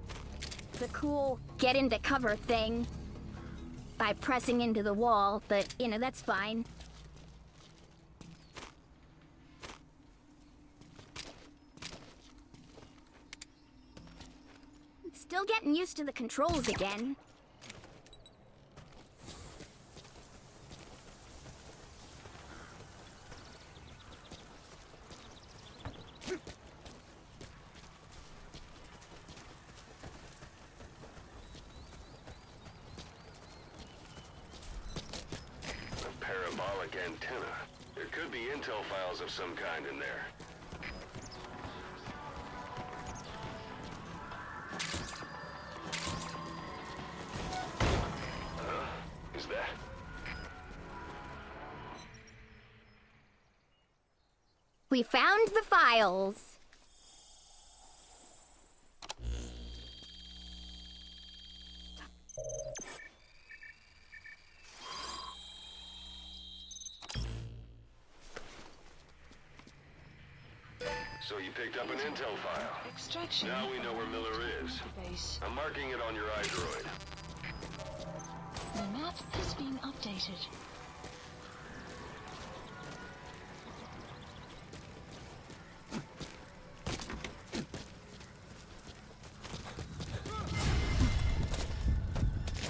cool get into cover thing by pressing into the wall, but, you know, that's fine. Still getting used to the controls again. Antenna. There could be intel files of some kind in there. Is that? We found the files. So you picked up an intel file. Extraction. Now we know where Miller is. Base. I'm marking it on your iDroid. The map has been updated.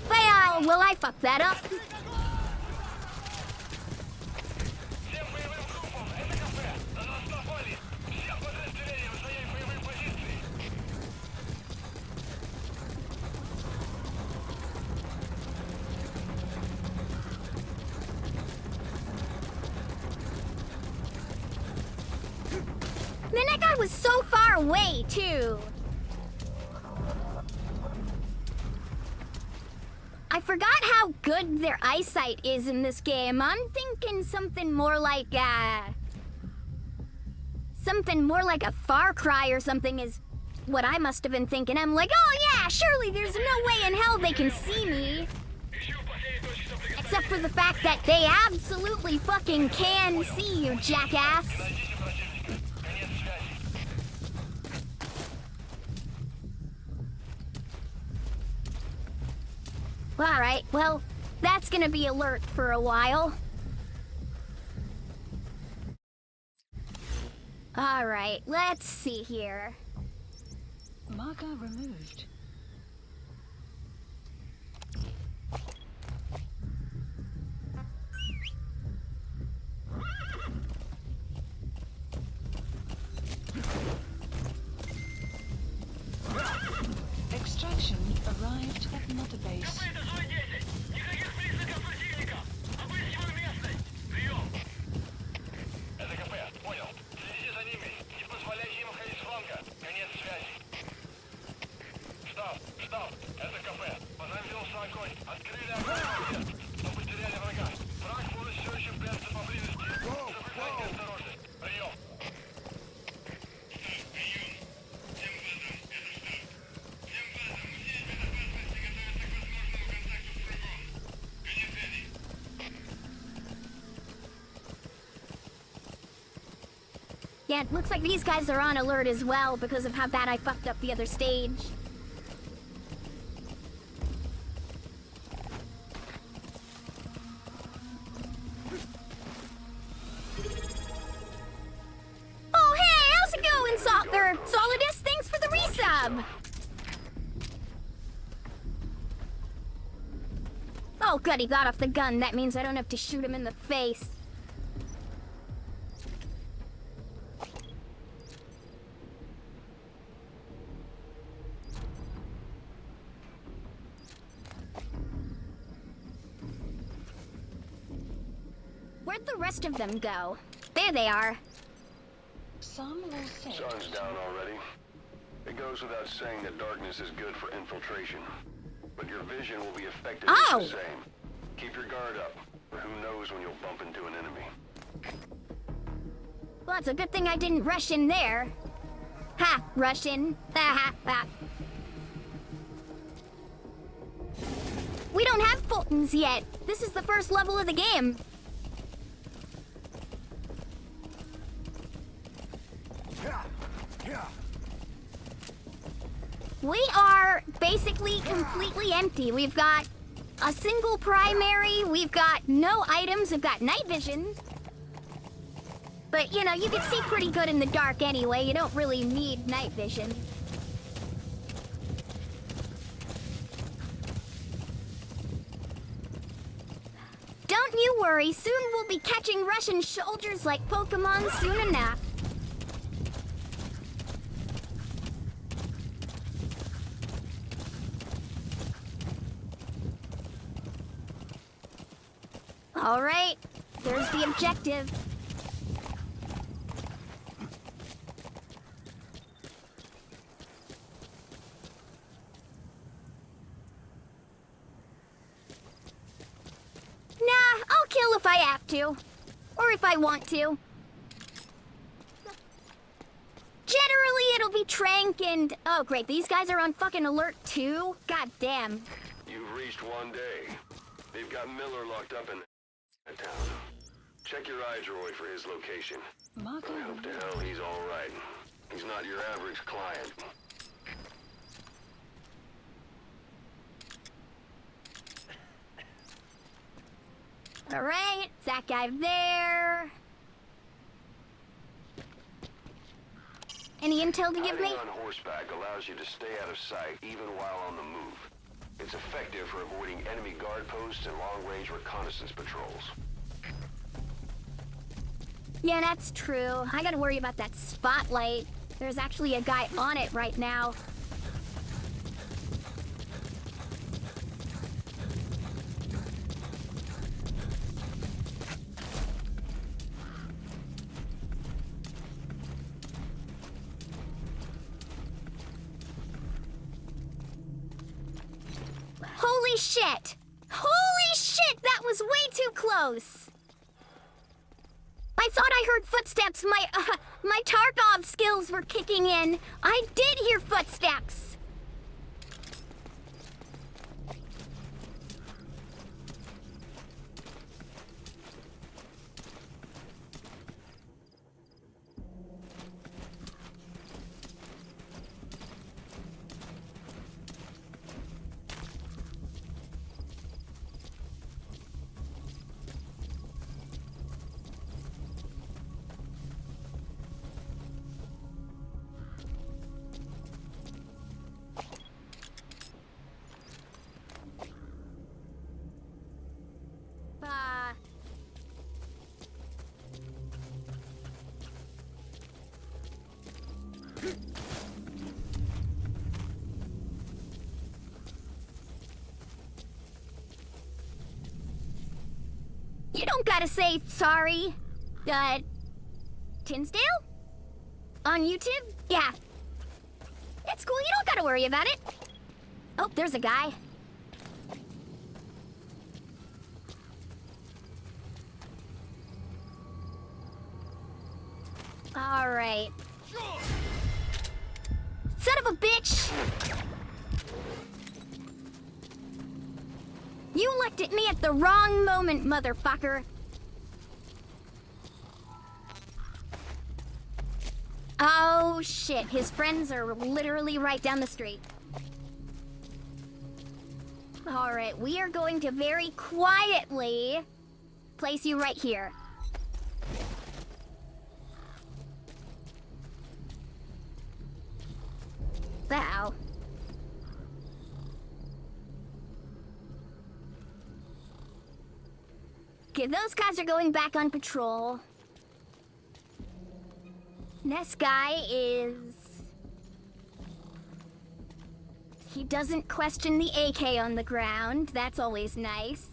Well, will I fuck that up? Man, that guy was so far away, too. I forgot how good their eyesight is in this game. I'm thinking something more like a Far Cry or something is what I must have been thinking. I'm like, oh yeah, surely there's no way in hell they can see me. Except for the fact that they absolutely fucking can see you, jackass. Alright, well, that's gonna be alert for a while. Alright, let's see here. Marker removed. Extraction arrived at Mother Base. Стоп! Это кафе. Позовем Yeah, it looks like these guys are on alert as well because of how bad I fucked up the other stage. Oh, hey, how's it going, Solidus? Thanks for the resub! Oh, good, he got off the gun. That means I don't have to shoot him in the face. Where'd the rest of them go? There they are. Some will say. Sun's down already. It goes without saying that darkness is good for infiltration. But your vision will be affected Oh! just the same. Keep your guard up, or who knows when you'll bump into an enemy. Well, it's a good thing I didn't rush in there. Ha! Rush in. Ha ha ha. We don't have Fultons yet. This is the first level of the game. We are basically completely empty. We've got a single primary, we've got no items, we've got night vision. But, you know, you can see pretty good in the dark anyway. You don't really need night vision. Don't you worry, soon we'll be catching Russian soldiers like Pokemon soon enough. All right, there's the objective. Nah, I'll kill if I have to. Or if I want to. Generally, it'll be Trank and... Oh, great, these guys are on fucking alert too? God damn. You've reached one day. They've got Miller locked up in town. Check your eyes, Roy, for his location. Marco I hope to hell he's all right. He's not your average client. All right, that guy there. Any intel to give me? Hiding on horseback allows you to stay out of sight even while on the move. It's effective for avoiding enemy guard posts and long-range reconnaissance patrols. Yeah, that's true. I gotta worry about that spotlight. There's actually a guy on it right now. Holy shit! Holy shit! That was way too close! I thought I heard footsteps. My Tarkov skills were kicking in. I did hear footsteps. You don't gotta say sorry. Tinsdale? On YouTube? Yeah. It's cool, you don't gotta worry about it. Oh, there's a guy. Alright. Son of a bitch! You looked at me at the wrong moment, motherfucker. Oh shit, his friends are literally right down the street. Alright, we are going to very quietly place you right here. Ow. Okay, those guys are going back on patrol. This guy is... He doesn't question the AK on the ground. That's always nice.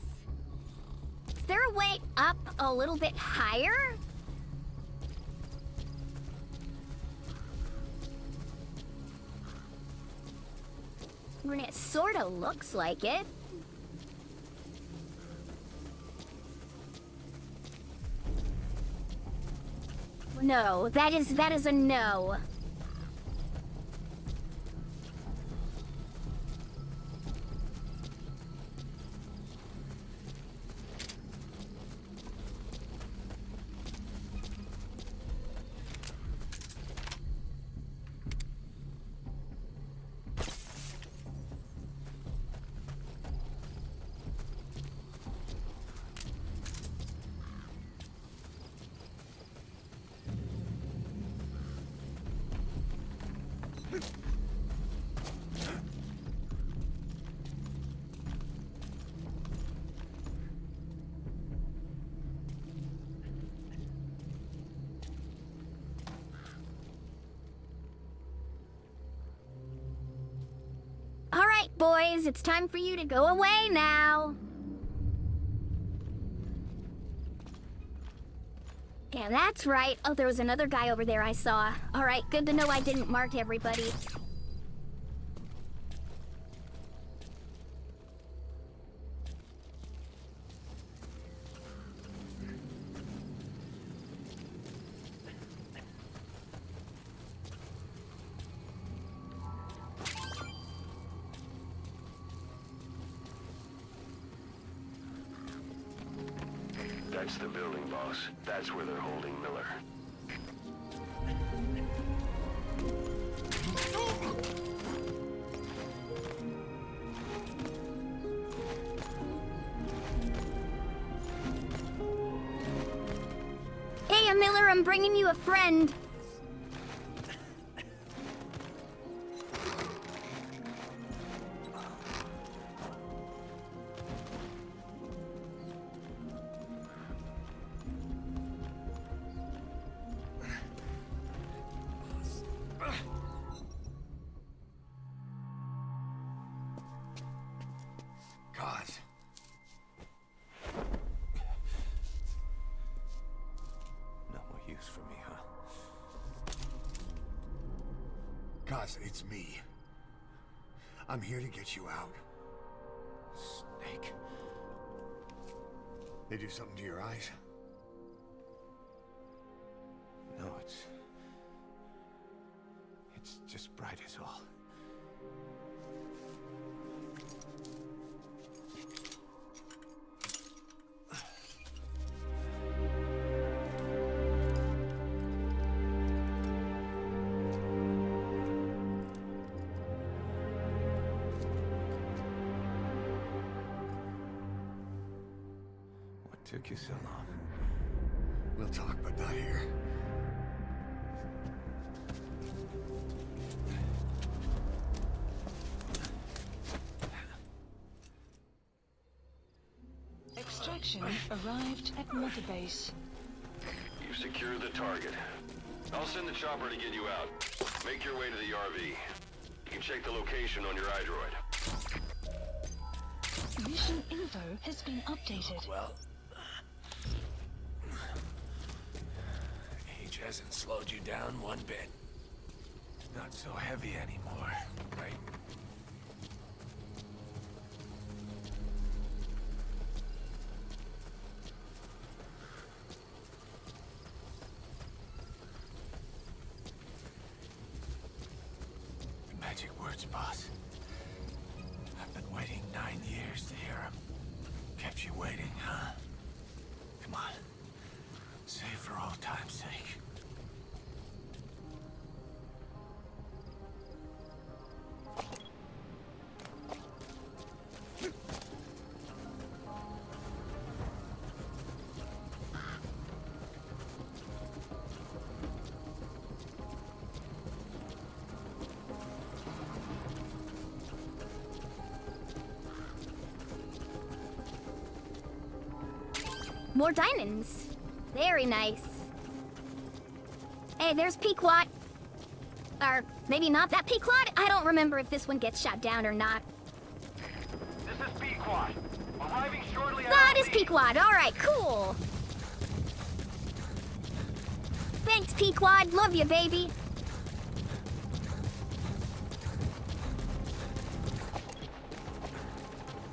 Is there a way up a little bit higher? I mean, it sort of looks like it. No, that is a no. Boys, it's time for you to go away now. Yeah, that's right. Oh, there was another guy over there I saw. All right, good to know I didn't mark everybody. That's the building, boss. That's where they're holding Miller. Hey, Miller, I'm bringing you a friend. God. No more use for me, huh? Guys, it's me. I'm here to get you out. Snake. They do something to your eyes? No, it's just bright as all. What took you so long? We'll talk, but not here. Extraction arrived at Motorbase. You've secured the target. I'll send the chopper to get you out. Make your way to the RV. You can check the location on your iDroid. Mission info has been updated. Well, age hasn't slowed you down one bit. Not so heavy anymore, right? kept you waiting, huh? Come on. Say it for all time's sake. More diamonds. Very nice. Hey, there's Pequot. Or maybe not that Pequot? I don't remember if this one gets shot down or not. This is Pequot. Arriving shortly That is Pequot. All right, cool. Thanks, Pequot. Love you, baby.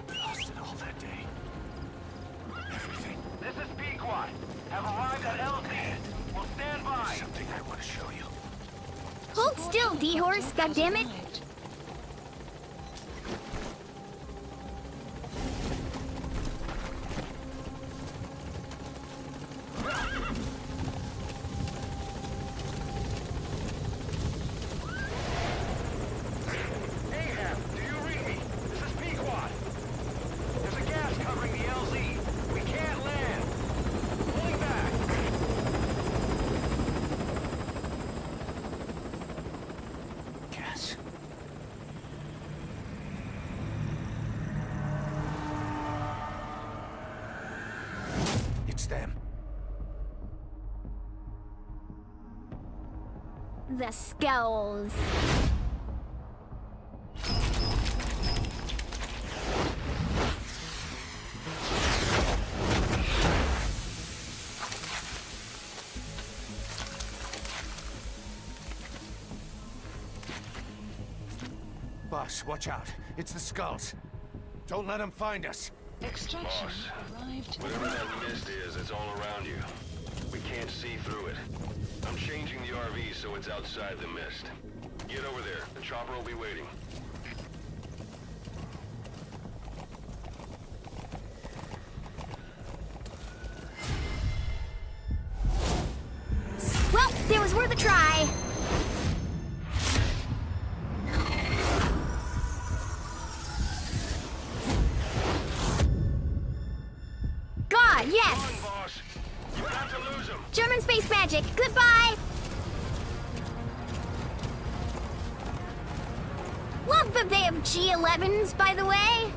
Lost it all that day. Everything. This is Pequot. Have arrived at LZ. We'll stand by. Something I want to show you. Hold still, D-Horse. Goddammit. Arrived. Ahab, do you read me? This is Pequot. There's a gas covering the LZ. We can't land. Pulling back. Gas. It's them. The skulls. Boss, watch out. It's the skulls. Don't let them find us. Extraction arrived. Whatever that mist is, it's all around you. We can't see through it. I'm changing the RV so it's outside the mist. Get over there. The chopper will be waiting. Well, it was worth a try. God, Come yes! on, boss. You got to lose him. German space magic. Goodbye! Love that they have G11s, by the way.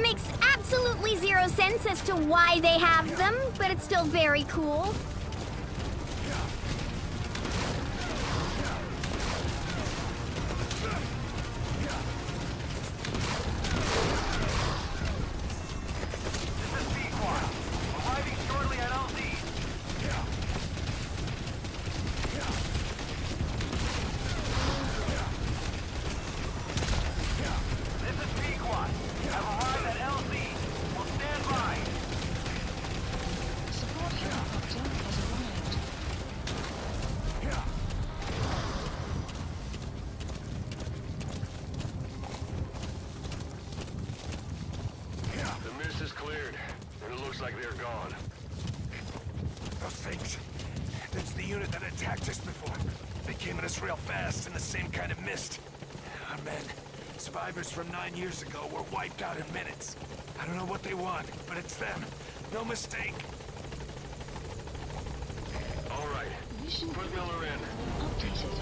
Makes absolutely zero sense as to why they have them, but it's still very cool. This is Pequot. Arriving shortly at LZ. This is Pequot. Have arrived at LZ. We'll stand by. Support helicopter has arrived. The mist is cleared, and it looks like they're gone. Those things. That's the unit that attacked us before. They came at us real fast in the same kind of mist. Our men, survivors from 9 years ago, were wiped out in minutes. I don't know what they want, but it's them. No mistake. All right. Mission Put Miller in. updated.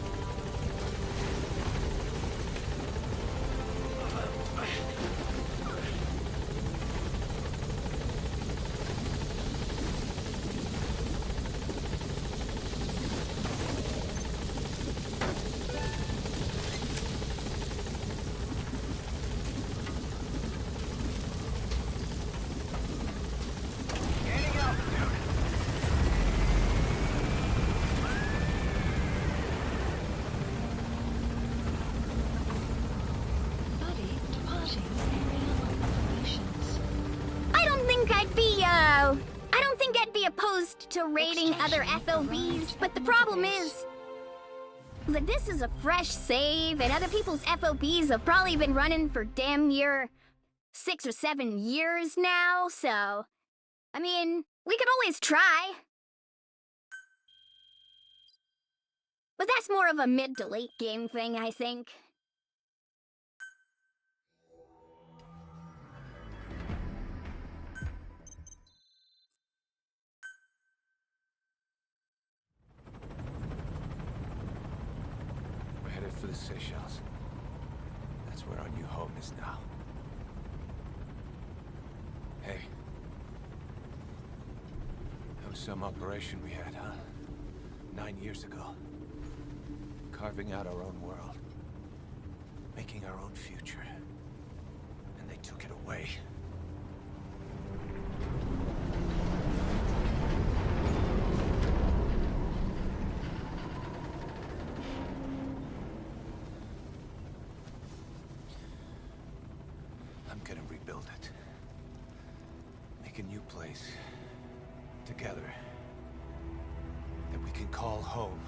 Gaining altitude. Buddy departing area of operations. I don't think I'd be opposed to raiding other FOBs, but the problem is that this is a fresh save, and other people's FOBs have probably been running for damn near 6 or 7 years now, so... I mean, we could always try. But that's more of a mid to late game thing, I think. We're headed for the Seychelles. That's where our new home is now. Hey. That was some operation we had, huh? 9 years ago. Carving out our own world. Making our own future. And they took it away. I'm gonna rebuild it. Make a new place. Together. That we can call home.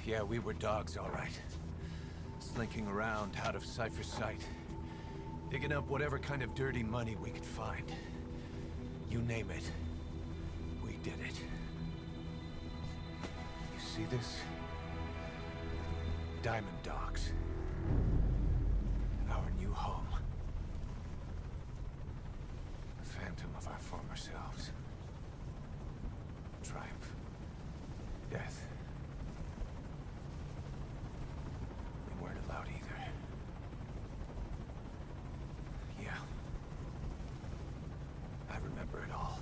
Yeah, we were dogs, all right. Slinking around out of Cypher's sight. Digging up whatever kind of dirty money we could find. You name it. We did it. You see this? Diamond Dogs. Our new home. A phantom of our former selves. Triumph. Death. We weren't allowed either. Yeah. I remember it all.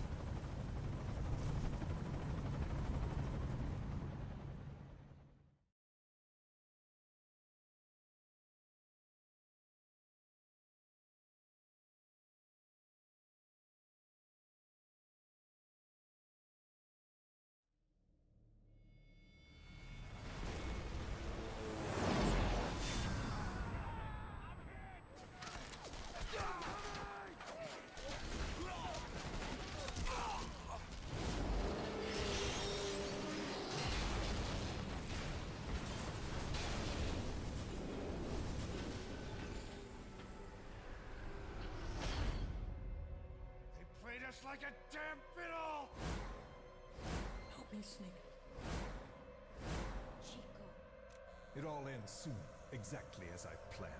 Just like a damn fiddle! Help me, Snake. Chico. It all ends soon, exactly as I've planned.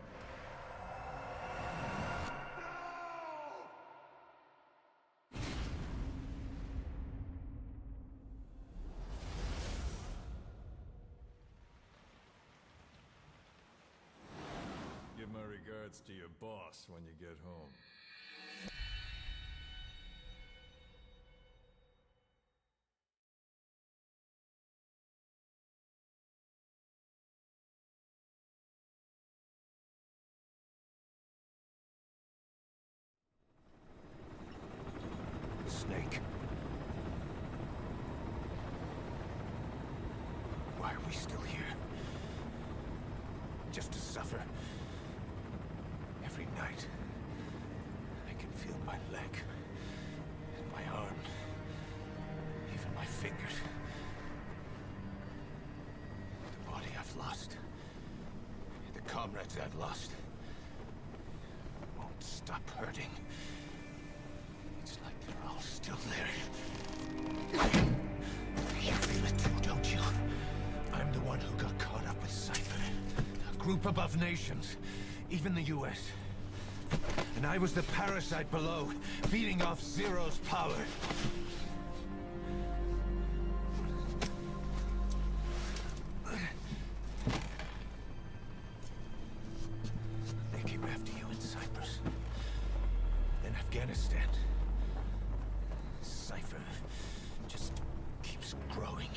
Give my regards to your boss when you get home. Snake. Why are we still here? Just to suffer? Every night, I can feel my leg, and my arm, even my fingers. The body I've lost, the comrades I've lost, won't stop hurting. It's like they're all still there. You feel it too, don't you? I'm the one who got caught up with Cypher. A group above nations. Even the US. And I was the parasite below, feeding off Zero's power. They came after you in Cyprus. Then Afghanistan. Cypher just keeps growing.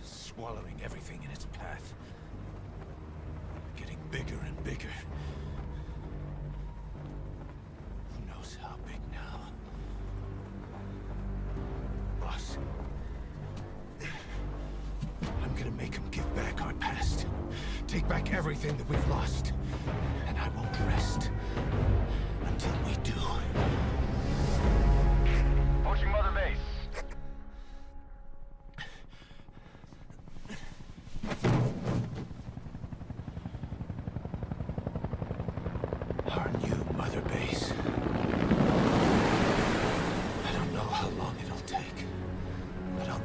Swallowing everything in its path. Getting bigger and bigger. Who knows how big now? Boss. I'm gonna make them give back our past. Take back everything that we've lost. And I won't rest until we do. Approaching Mother Base.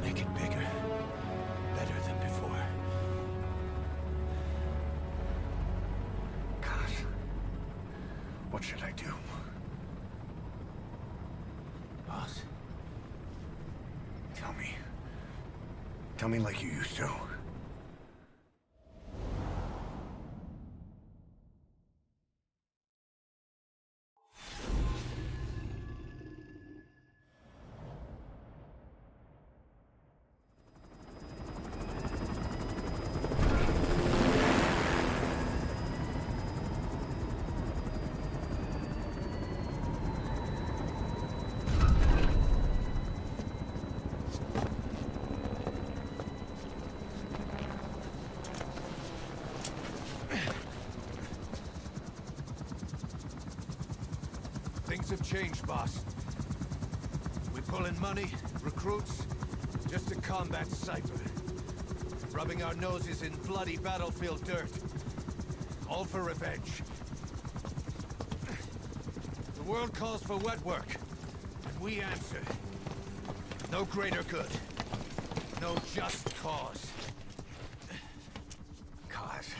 Make it bigger. Better than before. Gosh. What should I do? Boss? Tell me. Tell me like you used to. Things have changed, boss. We pull in money, recruits, just to combat Cypher. Rubbing our noses in bloody battlefield dirt. All for revenge. The world calls for wet work, and we answer. No greater good. No just cause. Cause.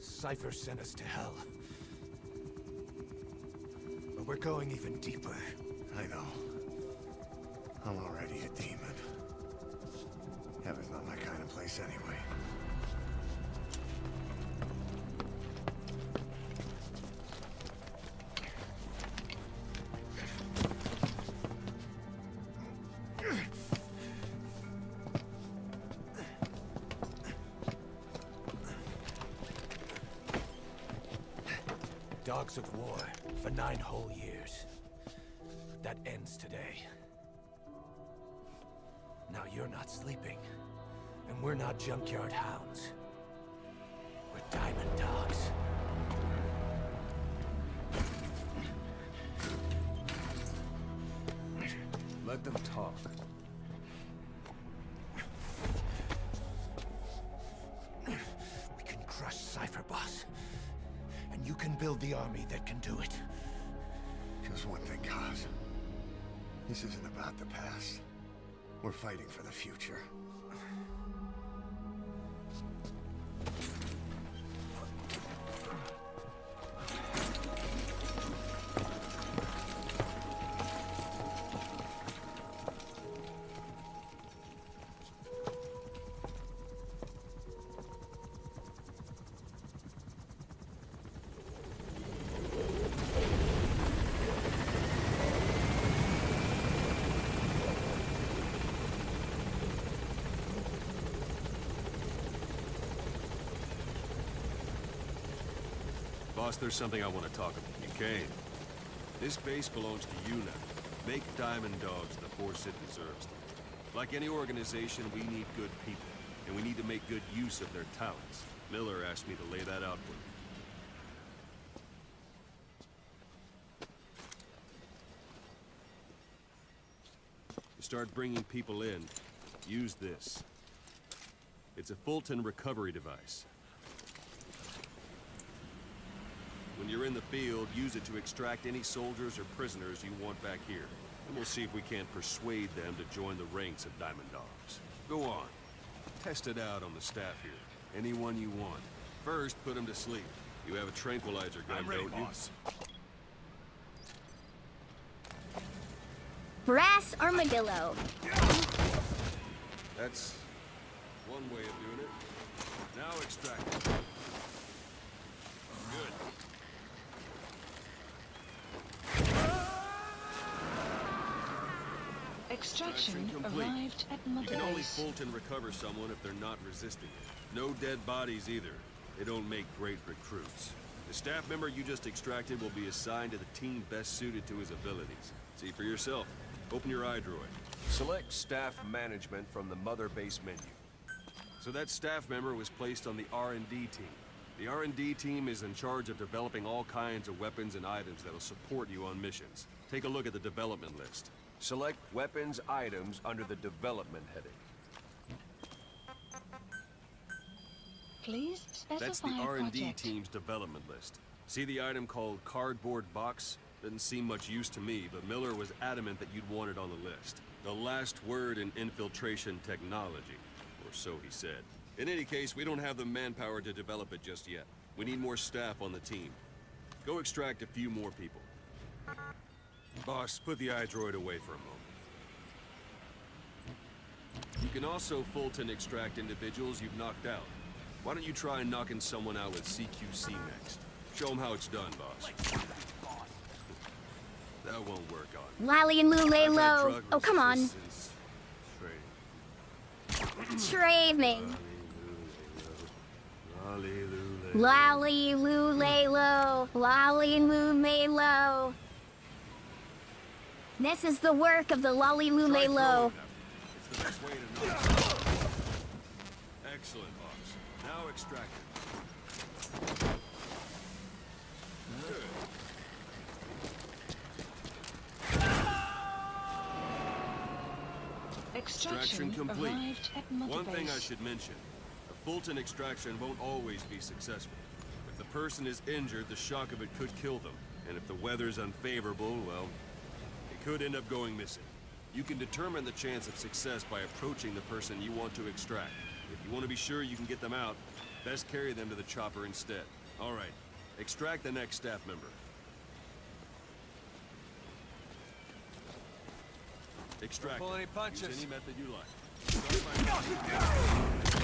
Cypher sent us to hell. But we're going even deeper. I know. I'm already a demon. Heaven's not my kind of place anyway. Dogs of war for 9 whole years. That ends today. Now you're not sleeping, and we're not junkyard hounds. We're diamond dogs. Let them talk. We can crush Cypher, boss. And you can build the army that can do it. Just one thing, Kaz. This isn't about the past. We're fighting for the future. Boss, there's something I want to talk about. You came. This base belongs to you now. Make Diamond Dogs the force it deserves. Like any organization, we need good people, and we need to make good use of their talents. Miller asked me to lay that out for you. To start bringing people in, use this. It's a Fulton recovery device. When you're in the field, use it to extract any soldiers or prisoners you want back here. And we'll see if we can't persuade them to join the ranks of Diamond Dogs. Go on. Test it out on the staff here. Anyone you want. First, put them to sleep. You have a tranquilizer gun, I'm ready, don't you? boss. Brass armadillo. That's one way of doing it. Now extract it. Good. Extraction Complete. arrived at You Mother can only Base. Fulton recover someone if they're not resisting it. No dead bodies either. They don't make great recruits. The staff member you just extracted will be assigned to the team best suited to his abilities. See for yourself. Open your iDroid. Select staff management from the Mother Base menu. So that staff member was placed on the R&D team. The R&D team is in charge of developing all kinds of weapons and items that'll support you on missions. Take a look at the development list. Select weapons items under the development heading. Please specify That's the R&D project. team's development list. See the item called cardboard box? Didn't seem much use to me, but Miller was adamant that you'd want it on the list. The last word in infiltration technology, or so he said. In any case, we don't have the manpower to develop it just yet. We need more staff on the team. Go extract a few more people. Boss, put the iDroid away for a moment. You can also Fulton extract individuals you've knocked out. Why don't you try knocking someone out with CQC next? Show them how it's done, boss. That won't work on. Lally and Lulelo. Oh, come on. Trade me. Lally, Lulelo. Lally and Lulelo. This is the work of the Lolly Lulelo. It's the best way to knock it out. Excellent, boss. Now extract it. Good. Extraction complete. Arrived at Mother One thing I Base. should mention. A Fulton extraction won't always be successful. If the person is injured, the shock of it could kill them. And if the weather's unfavorable, well, it could end up going missing. You can determine the chance of success by approaching the person you want to extract. If you want to be sure you can get them out, best carry them to the chopper instead. All right, extract the next staff member. Extract. Pull any Use punches. any method you like. Start by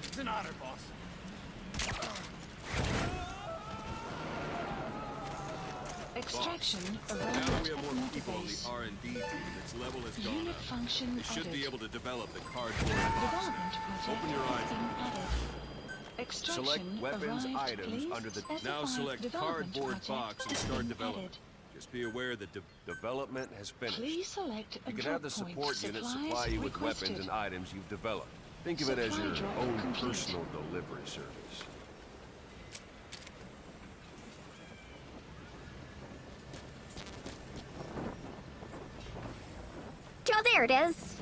It's an honor, boss. Extraction Now arrived that we have at more Mother people on Base. the R&D team, its level has gone Unit up. function They should be added. able to develop the cardboard Development box. project Open your eyes. being added. Extraction Select weapons arrived, items please. under the- Now Specified select development cardboard project box and has start been development. added. Just be aware that Development has finished. Please select a You can drop have the point. support unit Supplies supply you with requested. weapons and items you've developed. Think of it as Supply your drop own complete. personal delivery service. Oh, there it is.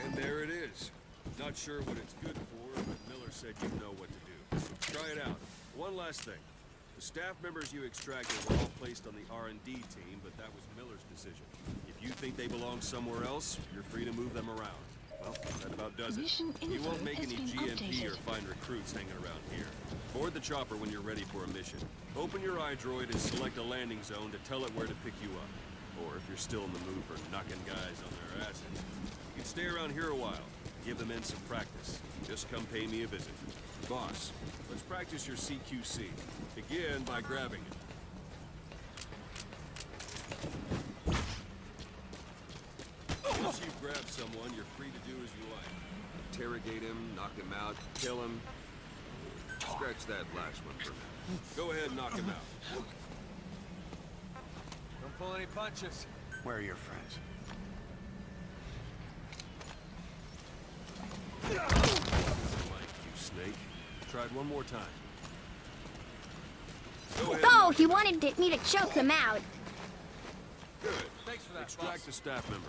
And there it is. Not sure what it's good for, but Miller said you know what to do. Try it out. One last thing. The staff members you extracted were all placed on the R&D team, but that was Miller's decision. If you think they belong somewhere else, you're free to move them around. Well, that about does it. Mission You won't info make has any been GMP or updated. find recruits hanging around here. Board the chopper when you're ready for a mission. Open your iDroid and select a landing zone to tell it where to pick you up. Or if you're still in the mood for knocking guys on their asses, you can stay around here a while. Give the men some practice. Just come pay me a visit. Boss, let's practice your CQC. Begin by grabbing it. Once you've grabbed someone, you're free to do as you like. Interrogate him, knock him out, kill him. Scratch that last one for now. Go ahead and knock him out. Don't pull any punches. Where are your friends? Like you, Snake. Tried one more time. Go ahead. Oh, he wanted me to choke them out. Good. Thanks for that, Extract boss. a staff member.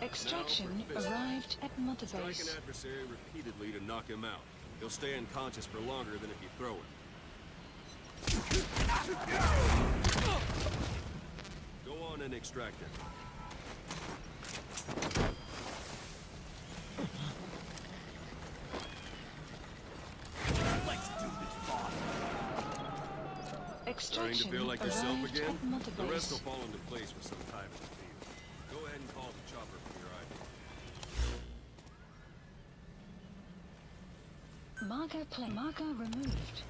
Extraction Now for arrived at Mother Strike an Base. adversary repeatedly to knock him out. He'll stay unconscious for longer than if you throw him. Go on and extract him. Let's do this, boss. Starting to Extraction feel like yourself arrived again? at Mother The rest will Base. fall into place with some time in the field. Go ahead and call the chopper for your ID. Marker removed.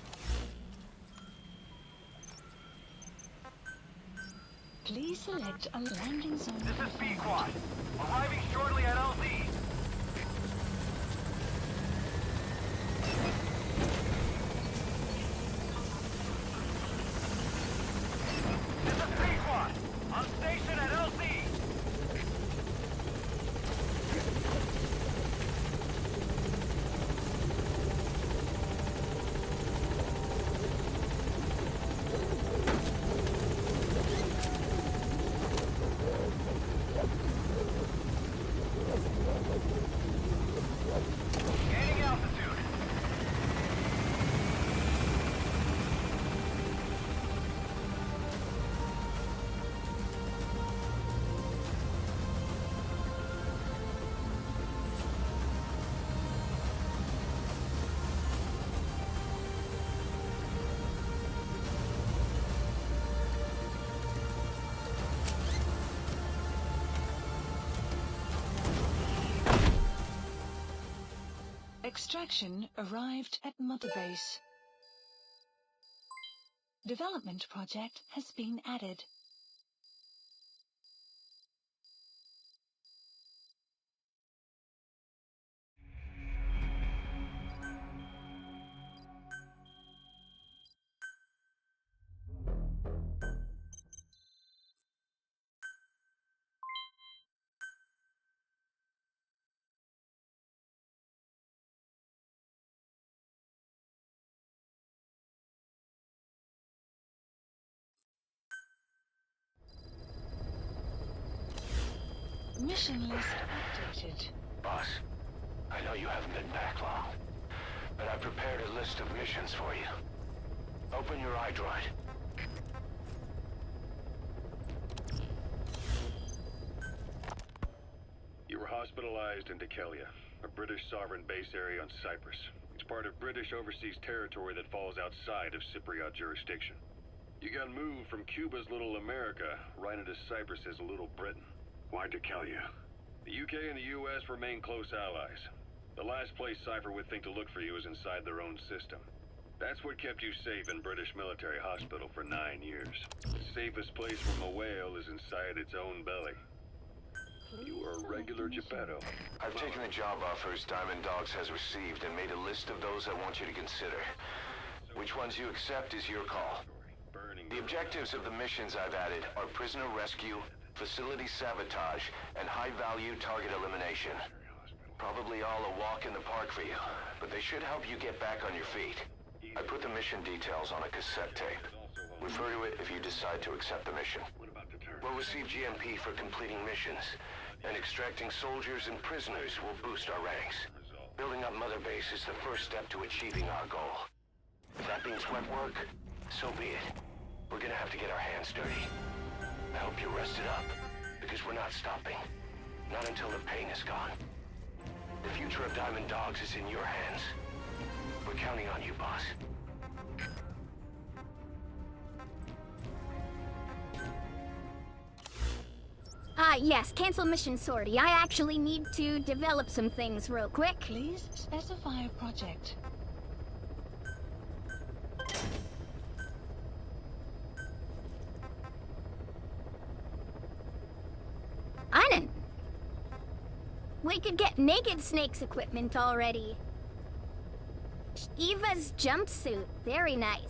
Please select a landing zone. This is B-Quad. Arriving shortly at LZ. This is B-Quad. On station at LZ. Extraction arrived at Mother Base. Development project has been added. Mission list updated. Boss, I know you haven't been back long, but I prepared a list of missions for you. Open your iDroid. You were hospitalized in Dekelia, a British sovereign base area on Cyprus. It's part of British overseas territory that falls outside of Cypriot jurisdiction. You got moved from Cuba's Little America right into Cyprus's Little Britain. Why Dekelia? The UK and the US remain close allies. The last place Cypher would think to look for you is inside their own system. That's what kept you safe in British military hospital for 9 years. The safest place from a whale is inside its own belly. You are a regular Geppetto. I've taken the job offers Diamond Dogs has received and made a list of those I want you to consider. Which ones you accept is your call. The objectives of the missions I've added are prisoner rescue, facility sabotage, and high-value target elimination. Probably all a walk in the park for you, but they should help you get back on your feet. I put the mission details on a cassette tape. Refer to it if you decide to accept the mission. We'll receive GMP for completing missions, and extracting soldiers and prisoners will boost our ranks. Building up Mother Base is the first step to achieving our goal. If that means wet work, so be it. We're gonna have to get our hands dirty. I hope you're rested up, because we're not stopping. Not until the pain is gone. The future of Diamond Dogs is in your hands. We're counting on you, boss. Yes, cancel mission sortie. I actually need to develop some things real quick. Please specify a project. Anan! We could get Naked Snake's equipment already. Eva's jumpsuit, very nice.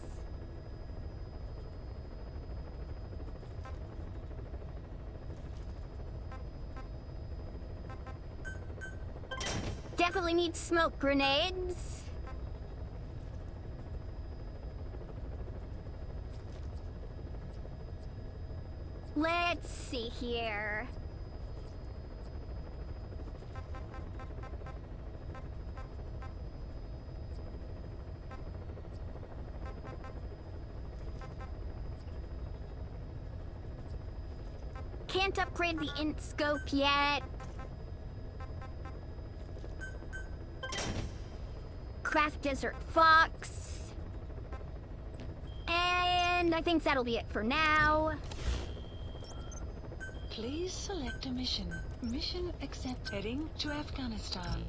Definitely need smoke grenades. Let's see here. Can't upgrade the int scope yet. Craft Desert Fox. And I think that'll be it for now. Please select a mission. Mission accept. Heading to Afghanistan.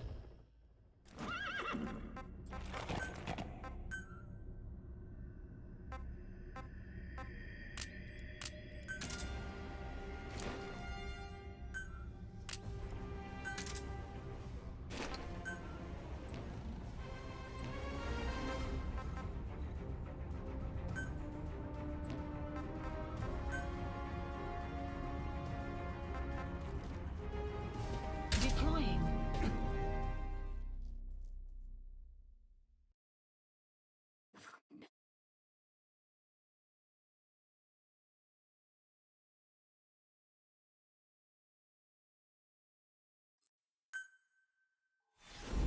Deploying.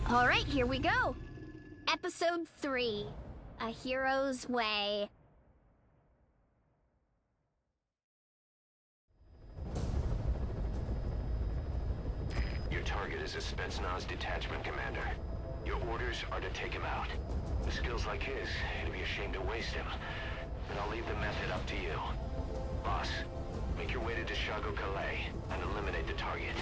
All right, here we go. Episode 3, A Hero's Way. Your target is a Spetsnaz detachment commander. Your orders are to take him out. With skills like his, it'd be a shame to waste him. But I'll leave the method up to you. Boss, make your way to Deshago Calais and eliminate the target.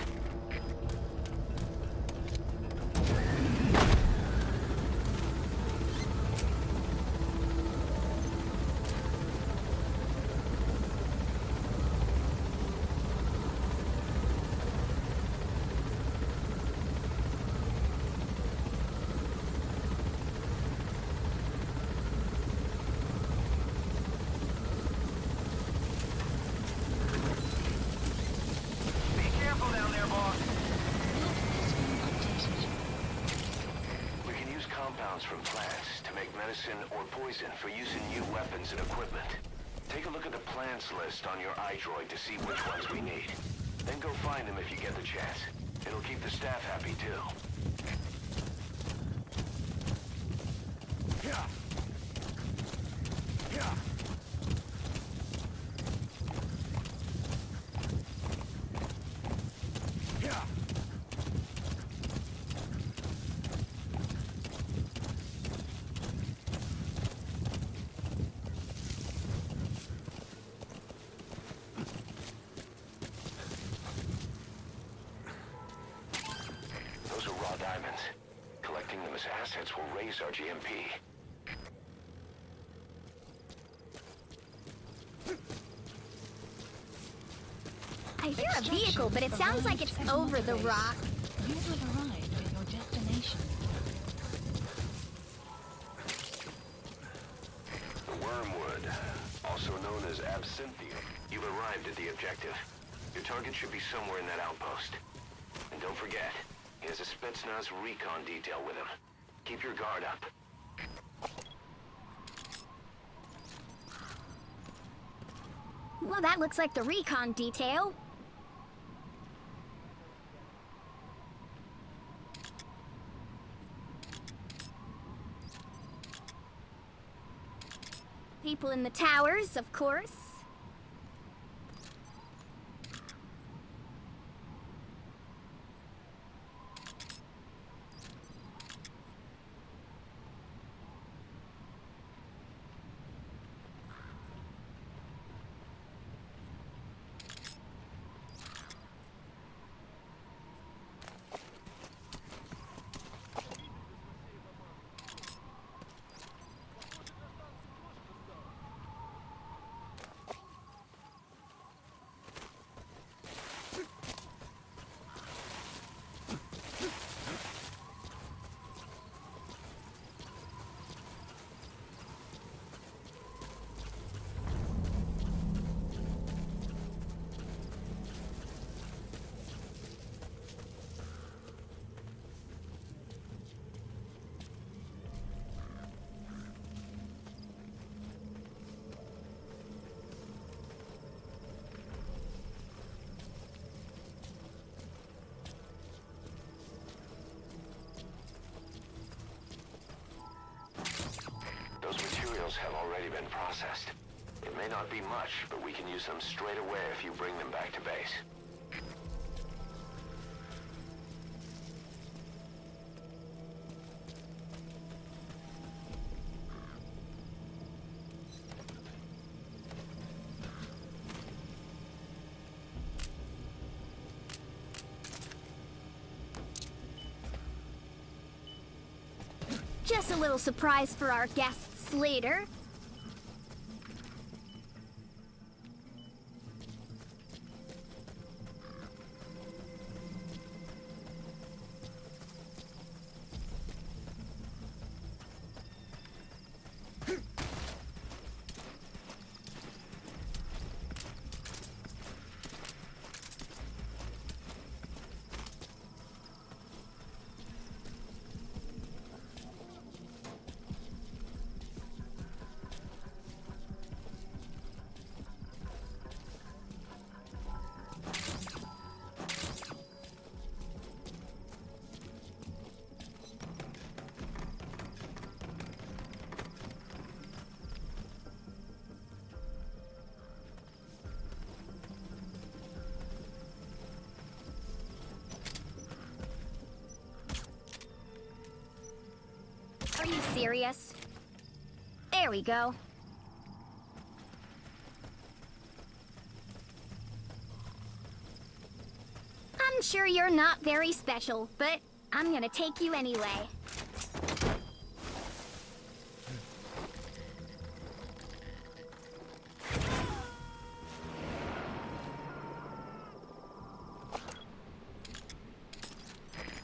compounds from plants to make medicine or poison for use in new weapons and equipment. Take a look at the plants list on your iDroid to see which ones we need. Then go find them if you get the chance. It'll keep the staff happy too. Yeah. Yeah. Yeah. Those are raw diamonds. Collecting them as assets will raise our GMP. I hear a vehicle, but it sounds like it's over the rock. You have arrived at your destination. The Wormwood, also known as Absinthium. You've arrived at the objective. Your target should be somewhere in that outpost. And don't forget, he has a Spetsnaz recon detail with him. Keep your guard up. Well, that looks like the recon detail. People in the towers, of course. Those materials have already been processed. It may not be much, but we can use them straight away if you bring them back to base. Just a little surprise for our guests later. Are you serious? There we go. I'm sure you're not very special, but I'm gonna take you anyway.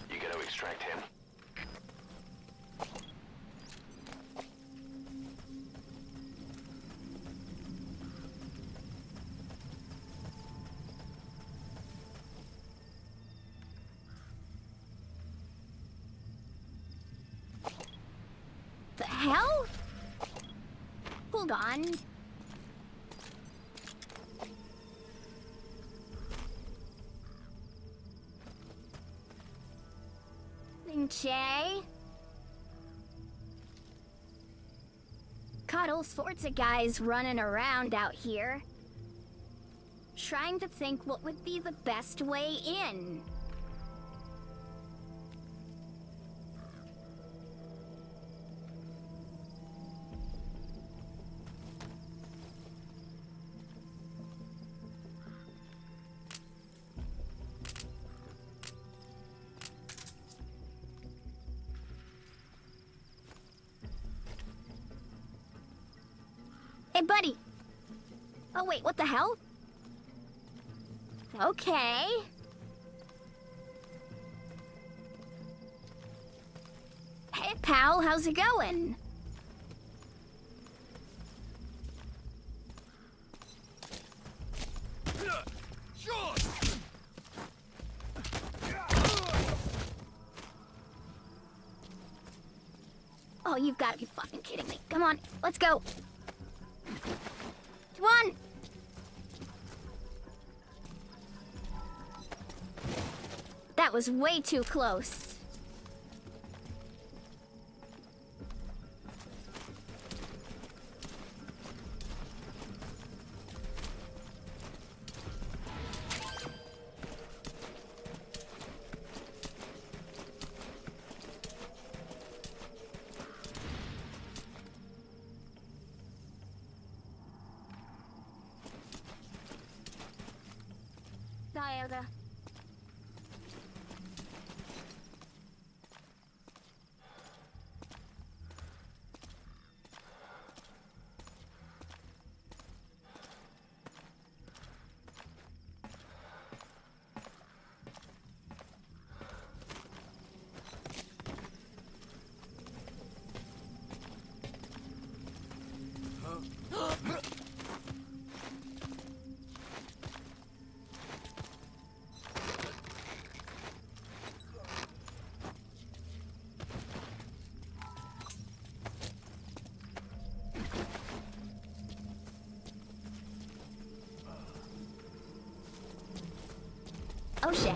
You gotta extract him. hold on. Che? Got all sorts of guys running around out here. Trying to think what would be the best way in. Hey, buddy. Oh, wait, what the hell? Okay. Hey, pal, how's it going? Oh, you've got to be fucking kidding me. Come on, let's go. Come on! That was way too close. Diaga. Oh shit.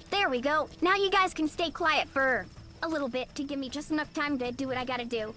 There we go. Now you guys can stay quiet for a little bit to give me just enough time to do what I gotta do.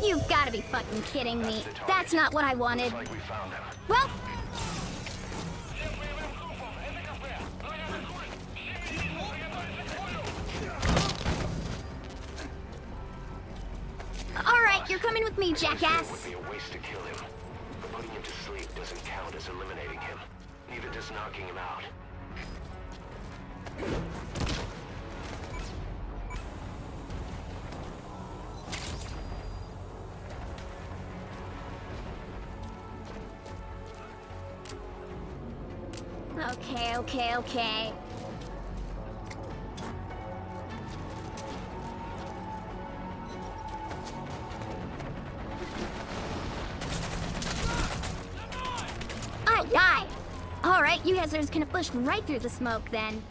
You've got to be fucking kidding me. That's not what I wanted. Well... Alright, you're coming with me, jackass. It would be a waste to kill him. But putting him to sleep doesn't count as eliminating him. Neither does knocking him out. Okay. Alright, you guys are just gonna push right through the smoke then.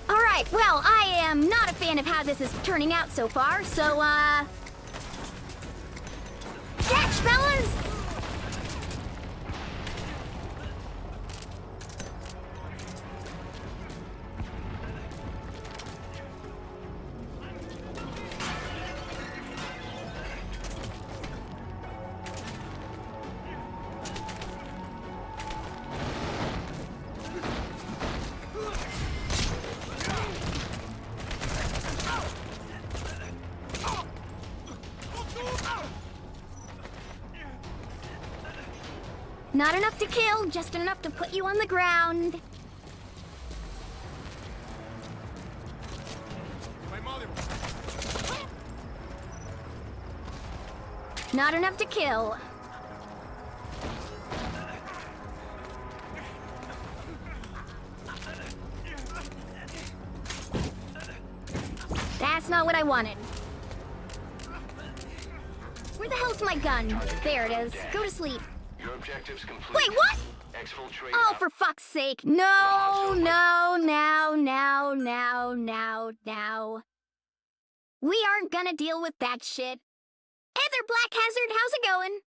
Alright, well, I am not a fan of how this is turning out so far, so, catch, fellas! Not enough to kill, just enough to put you on the ground. Not enough to kill. That's not what I wanted. Where the hell's my gun? There it is. Go to sleep. Your objective's complete. Wait, what? Exfiltrate. Oh, for fuck's sake. No, no, now. We aren't gonna deal with that shit. Hey there, Black Hazard, how's it going?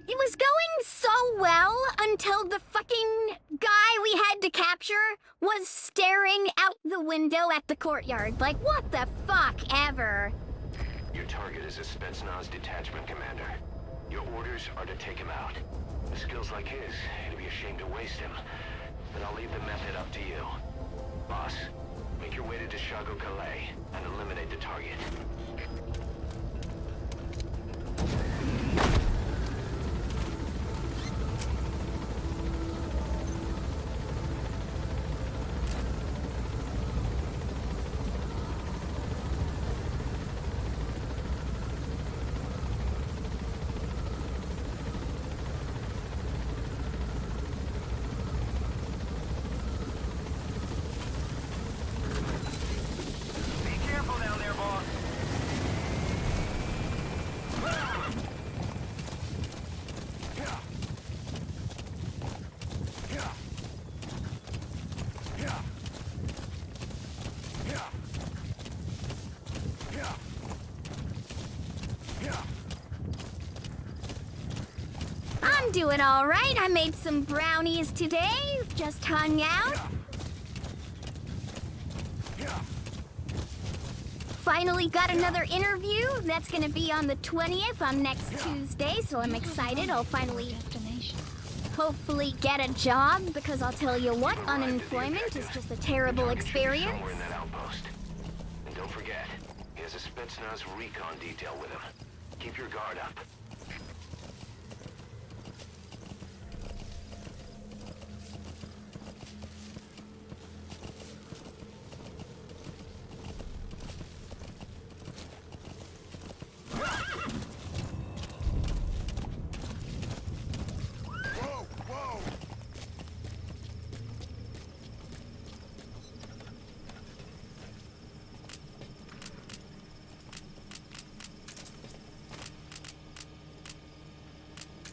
It was going so well until the fucking guy we had to capture was staring out the window at the courtyard. Like, what the fuck ever? Your target is a Spetsnaz detachment commander. Your orders are to take him out. With skills like his, it'd be a shame to waste him. But I'll leave the method up to you. Boss, make your way to Deshago Calais and eliminate the target. I'm doing all right. I made some brownies today. Just hung out. Finally got another interview. That's gonna be on the 20th on next Tuesday, so I'm excited. I'll finally hopefully get a job, because I'll tell you what, unemployment is just a terrible experience. Somewhere in that outpost. And don't forget, he has a Spetsnaz recon detail with him. Keep your guard up.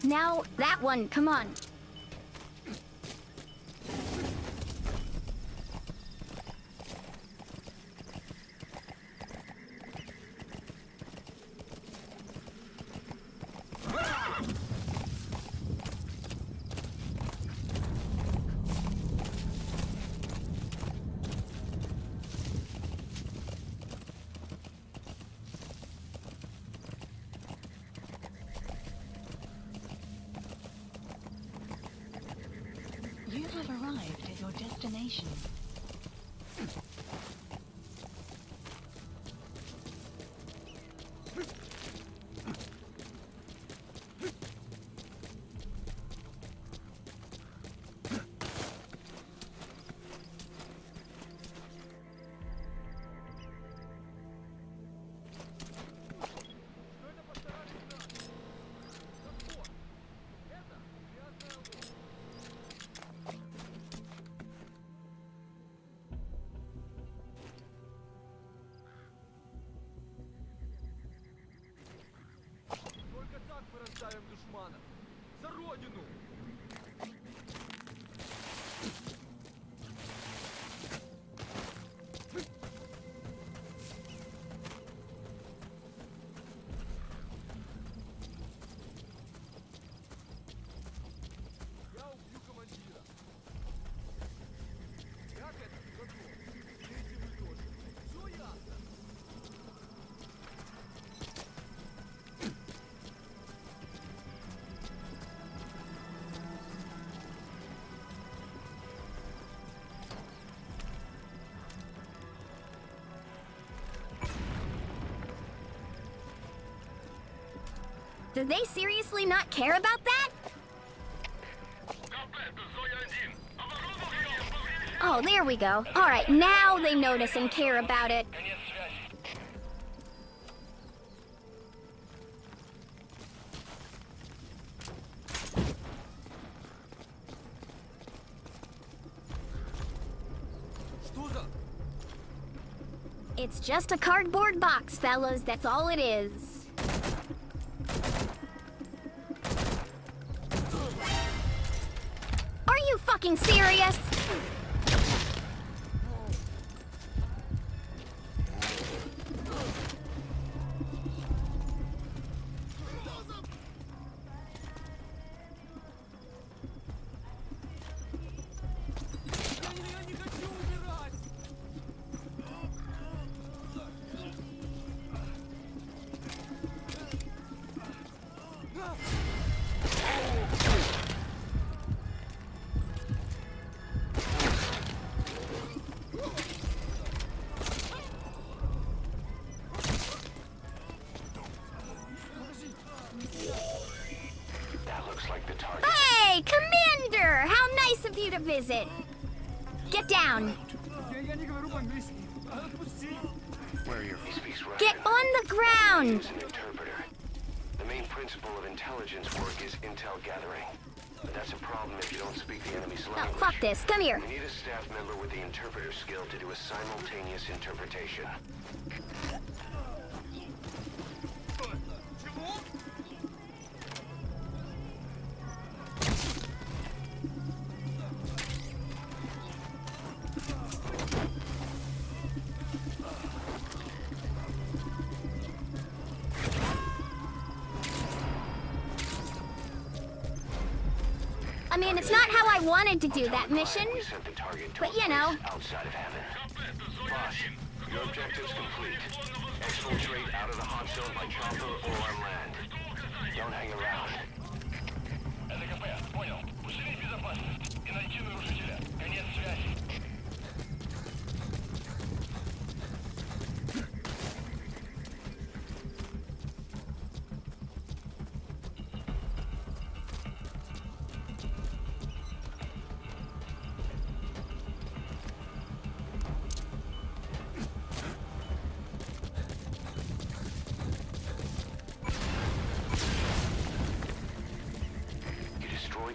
Now, that one, come on. You have arrived at your destination. Ставим душмана. За родину! Я убью командира. Как это? Готов. Дети вы тоже. Все ясно. Do they seriously not care about that? Oh, there we go. Alright, now they notice and care about it. It's just a cardboard box, fellas. That's all it is. Are you fucking serious? Hey, Commander! How nice of you to visit. Get down. Where are your Get on the ground. Is an interpreter. The main principle of intelligence work is intel gathering. But that's a problem if you don't speak the enemy's Oh, language. fuck this. Come here. We need a staff member with the interpreter skill to do a simultaneous interpretation. I mean, it's not how I wanted to do that mission, We sent the target to but a you know. place outside of heaven. Boss, your objective's complete. Exfiltrate out of the hot zone by chopper or on land. Don't hang around.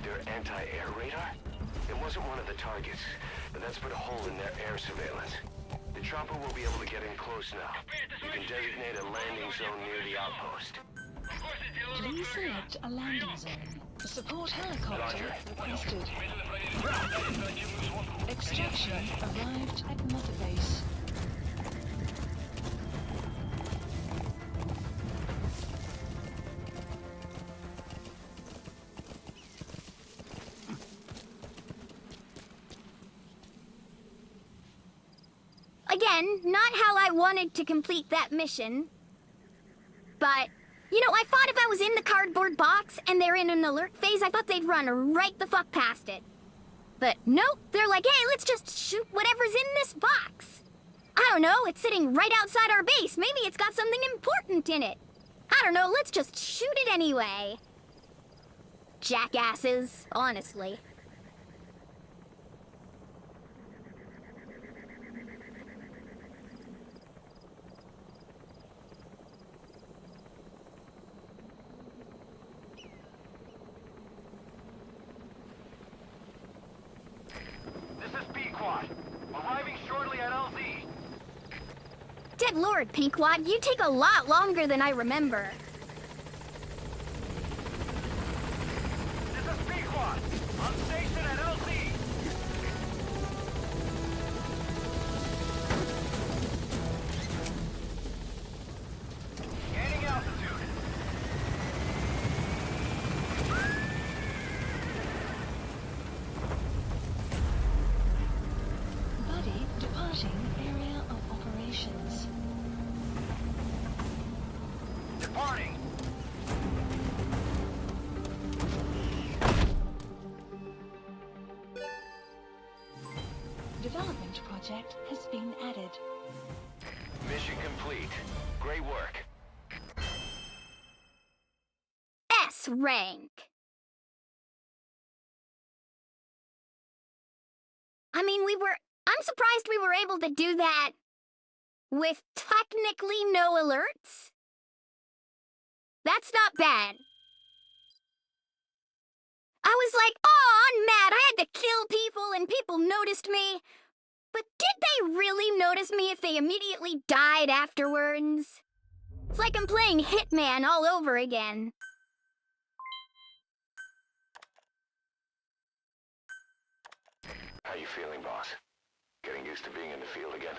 Their anti-air radar? It wasn't one of the targets, but that's put a hole in their air surveillance. The chopper will be able to get in close now. You can designate a landing zone near the outpost. Please select a landing zone. Support helicopter requested. Extraction arrived at Mother Base. Again, not how I wanted to complete that mission. But, you know, I thought if I was in the cardboard box and they're in an alert phase, I thought they'd run right the fuck past it. But nope, they're like, hey, let's just shoot whatever's in this box. I don't know, it's sitting right outside our base. Maybe it's got something important in it. I don't know, let's just shoot it anyway. Jackasses, honestly. This is Pequod. Arriving shortly at LZ. Good lord, Pinkwad, you take a lot longer than I remember. This is Pequod. On station at LZ. Gaining altitude. Buddy departing area of operations. Departing. Development project has been added. Mission complete. Great work. S rank. I mean, I'm surprised we were able to do that with technically no alerts. That's not bad. I was like, oh, I'm mad. I had to kill people and people noticed me. But did they really notice me if they immediately died afterwards? It's like I'm playing Hitman all over again. How you feeling, boss? Getting used to being in the field again?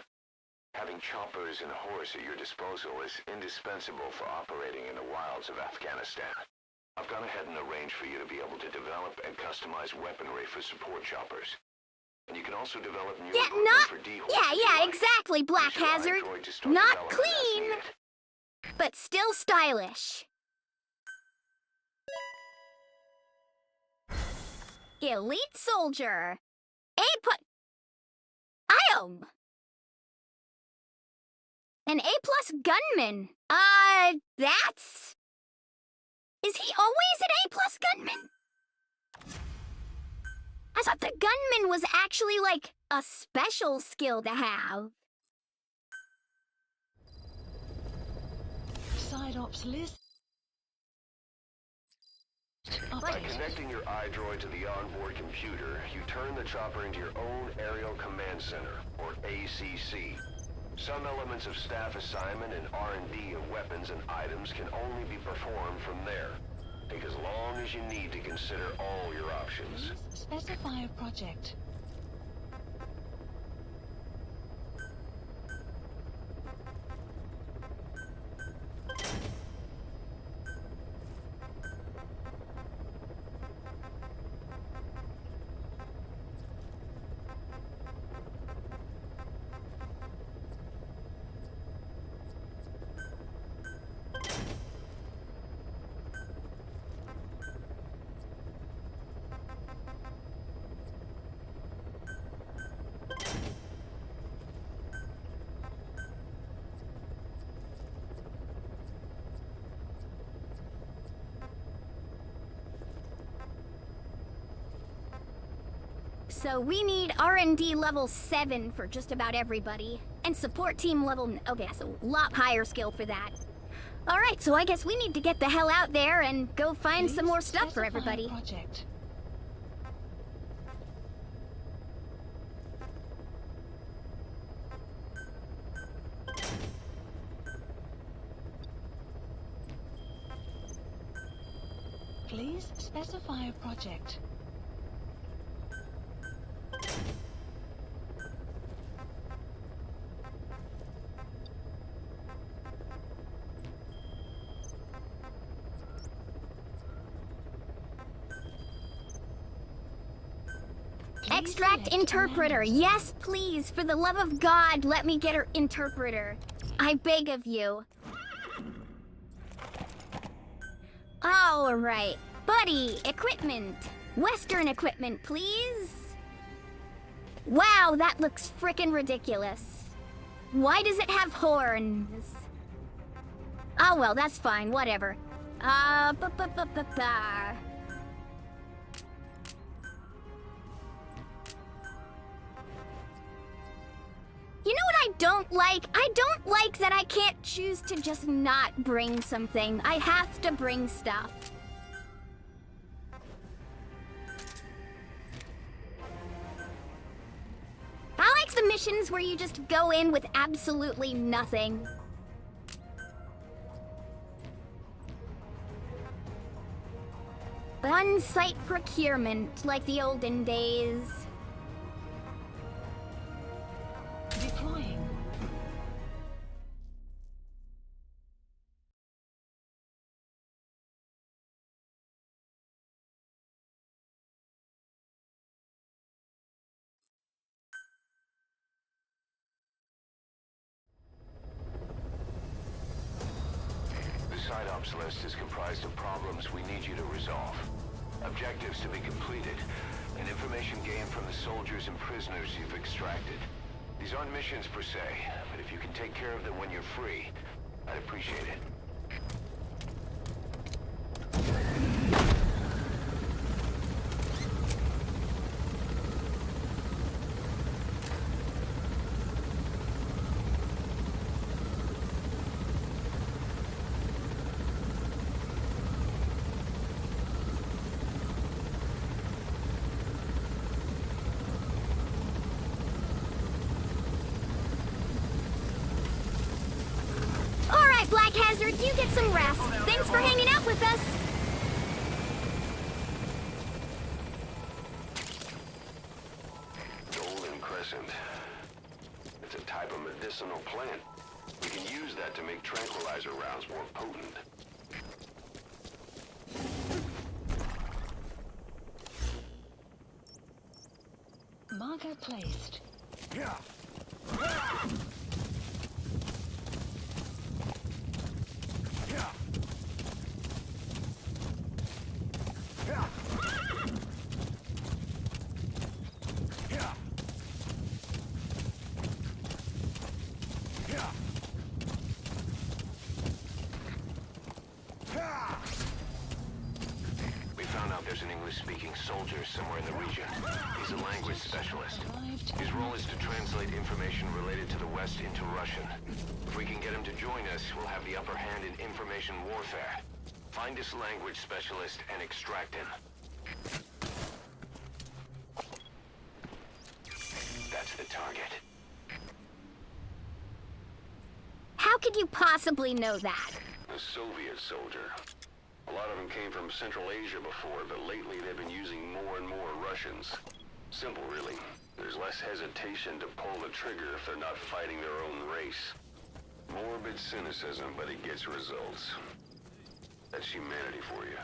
Having choppers and a horse at your disposal is indispensable for operating in the wilds of Afghanistan. I've gone ahead and arranged for you to be able to develop and customize weaponry for support choppers. And you can also develop new equipment for D-horse. Yeah, exactly, Black Hazard. Not clean, but still stylish. Elite soldier. An A+ gunman. That's... Is he always an A+ gunman? I thought the gunman was actually like a special skill to have. Side ops list. By connecting your iDroid to the onboard computer, you turn the chopper into your own Aerial Command Center, or ACC. Some elements of staff assignment and R&D of weapons and items can only be performed from there. Take as long as you need to consider all your options. Specify a project. So we need R&D level 7 for just about everybody. And support team level... Okay, so a lot higher skill for that. Alright, so I guess we need to get the hell out there and go find some more stuff for everybody. Project. Please specify a project. Extract interpreter. Yes, please. For the love of God, let me get her interpreter. I beg of you. All right. Buddy, equipment. Western equipment, please. Wow, that looks frickin' ridiculous. Why does it have horns? Oh well, that's fine, whatever. Ba-ba-ba-ba-ba. You know what I don't like? I don't like that I can't choose to just not bring something. I have to bring stuff. I like the missions where you just go in with absolutely nothing. On-site procurement, like the olden days. Deploying. The site ops list is comprised of problems we need you to resolve. Objectives to be completed, and information gained from the soldiers and prisoners you've extracted. These aren't missions per se, but if you can take care of them when you're free, I'd appreciate it. Alright, Black Hazard, you get some rest. Thanks for hanging out with us. Golden Crescent. It's a type of medicinal plant. We can use that to make tranquilizer rounds more potent. Marker placed. Yeah. We found out there's an English-speaking soldier somewhere in the region. He's a language specialist. His role is to translate information related to the West into Russian. If we can get him to join us, we'll have the upper hand in information warfare. Find this language specialist and extract him. That's the target. How could you possibly know that? A Soviet soldier. A lot of them came from Central Asia before, but lately they've been using more and more Russians. Simple, really. There's less hesitation to pull the trigger if they're not fighting their own race. Morbid cynicism, but it gets results. That's humanity for you.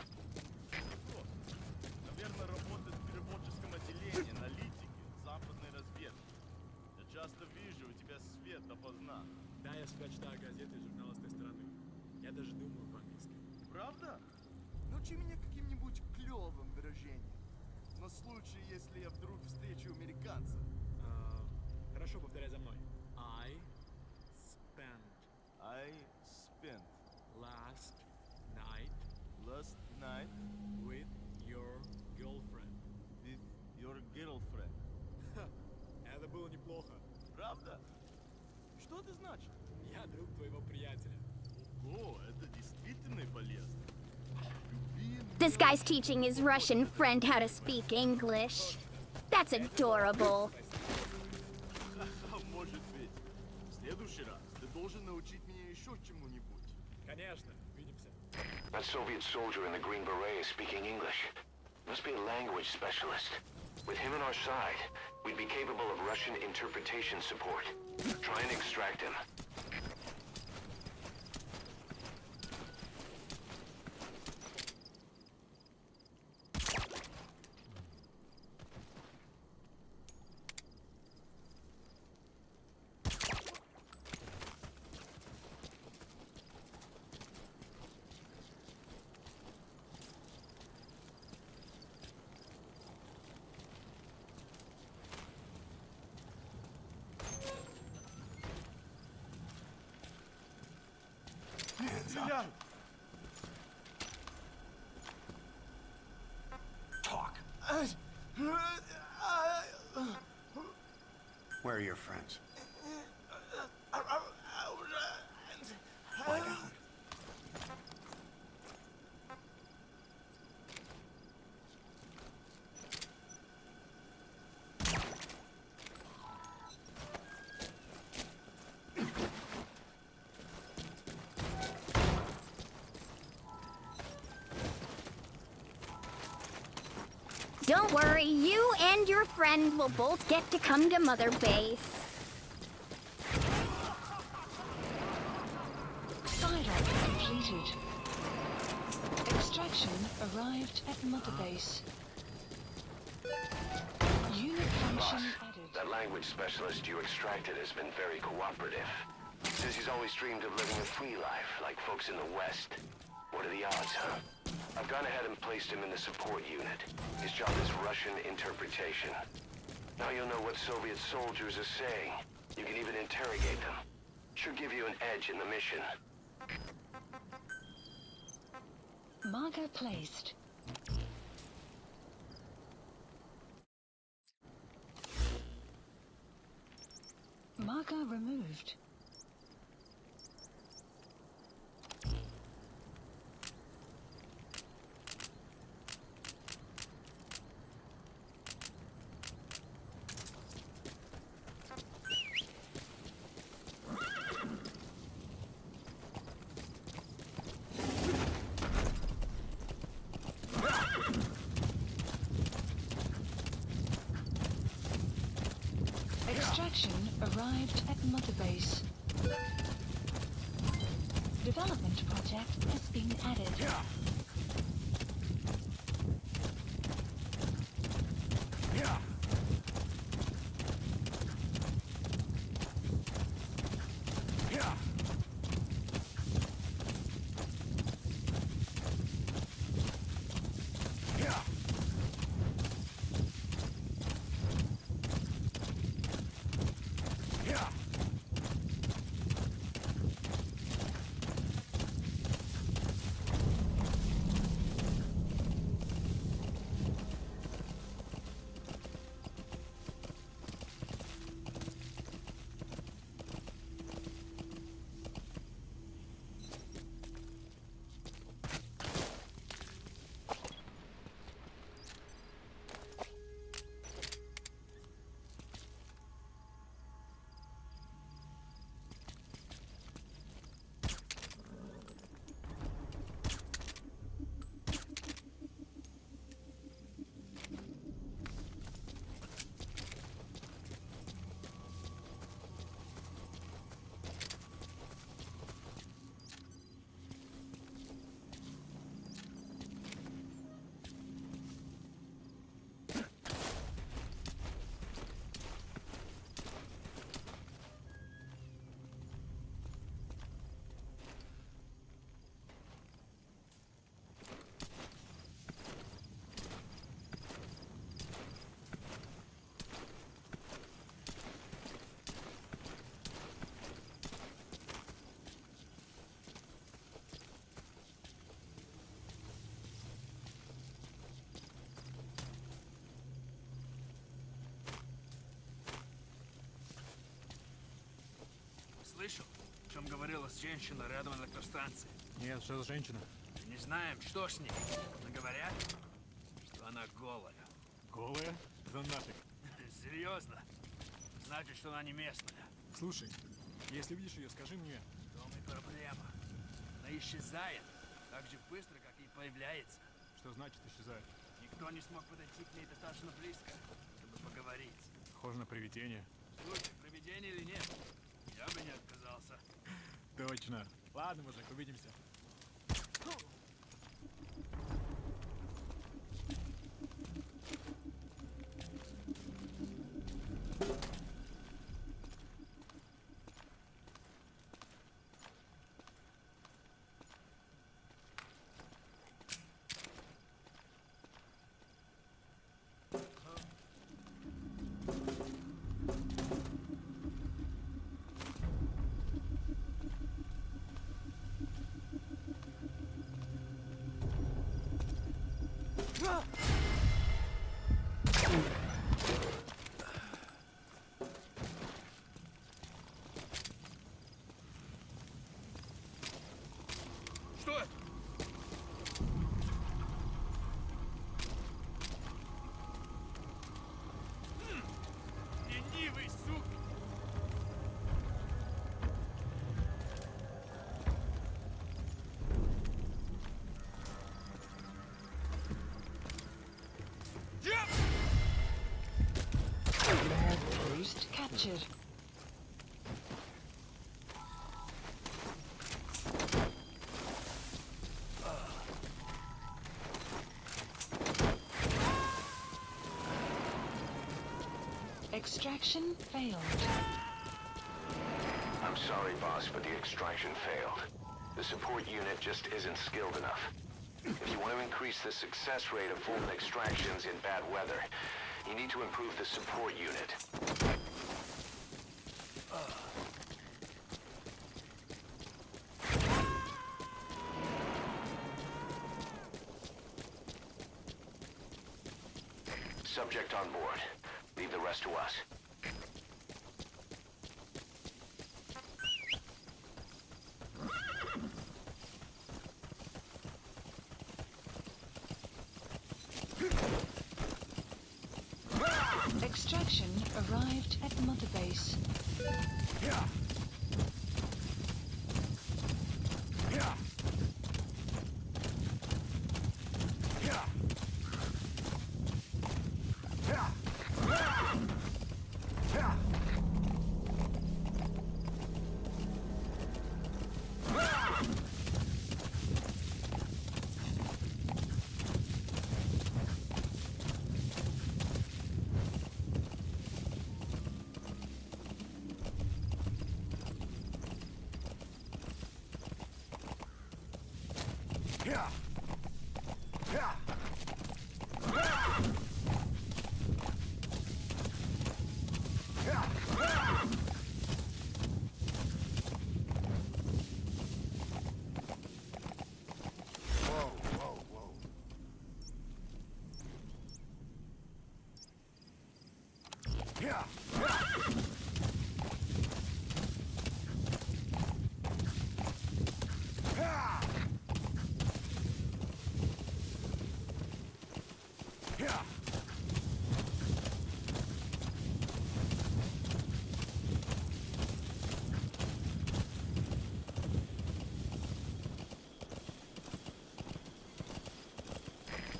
Наверное, работает в переводческом отделении, аналитики, западной разведки. Я часто вижу, у тебя свет допоздна. Да, я читаю газеты и журналы с той стороны. Я даже думаю по-английски. Правда? Научи меня каким-нибудь клевым выражением. На случай, если я вдруг встречу американца. Хорошо, повторяй за мной. I spent last night with your girlfriend. With your girlfriend. Ха, это было неплохо. Правда? Что это значит? Я друг твоего приятеля. О, это действительно полезно. This guy's teaching his Russian friend how to speak English. That's adorable. Может быть. В следующий раз ты должен научить меня еще чему-нибудь. Конечно, увидимся. That Soviet soldier in the Green Beret is speaking English. Must be a language specialist. With him on our side, we'd be capable of Russian interpretation support. Try and extract him. Hands up. Стреляй! Talk. Where are your friends? Lie down. Don't worry, you and your friend will both get to come to Mother Base. Side-up completed. Extraction arrived at Mother Base. Unit function added. That language specialist you extracted has been very cooperative. Says he's always dreamed of living a free life, like folks in the West. What are the odds, huh? I've gone ahead and placed him in the support unit. His job is Russian interpretation. Now you'll know what Soviet soldiers are saying. You can even interrogate them. Should give you an edge in the mission. Marker placed. Marker removed. Extraction arrived at Mother Base. Development project has been added. Слышал, о чем говорила женщина рядом на электростанции? Нет, что за женщина? Не знаем, что с ней. Но говорят, что она голая. Голая? Да нафиг. Серьезно? Значит, что она не местная. Слушай, если видишь ее, скажи мне. В том и проблема. Она исчезает так же быстро, как и появляется. Что значит исчезает? Никто не смог подойти к ней достаточно близко, чтобы поговорить. Похоже на привидение. Слушай, привидение или нет, я бы не отказался. Точно. Ладно, мужик, увидимся. Что это? Ленивый, сука! Roost captured. Extraction failed. I'm sorry, boss, but the extraction failed. The support unit just isn't skilled enough. If you want to increase the success rate of Fulton extractions in bad weather, you need to improve the support unit. Subject on board. Leave the rest to us. Extraction arrived at Mother Base. Yeah. Yeah. Yeah. Yeah. Yeah. Yeah. Yeah. Yeah. Whoa, whoa, whoa. Yeah. Yeah. Yeah.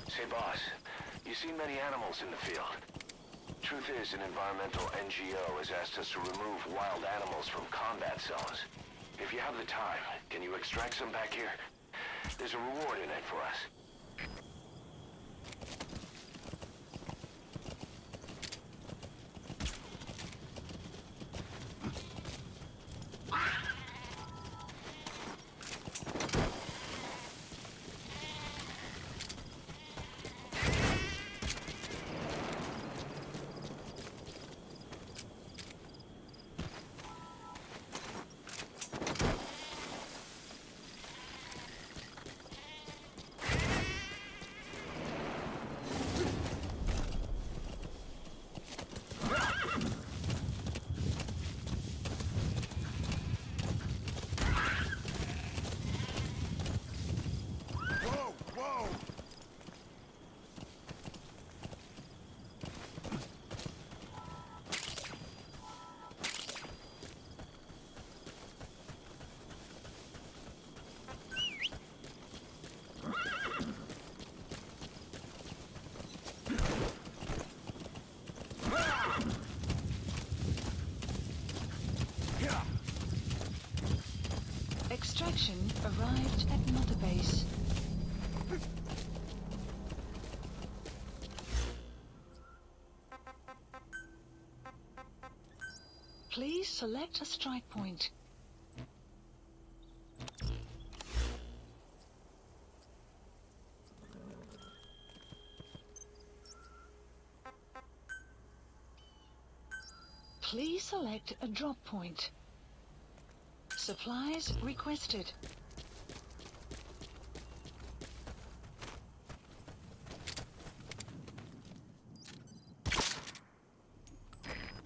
Say, boss, you see many animals in the field. Truth is, an environmental NGO has asked us to remove wild animals from combat zones. If you have the time, can you extract some back here? There's a reward in it for us. Whoa, whoa. Yeah. Extraction arrived at Mother Base. Please select a strike point. Please select a drop point. Supplies requested.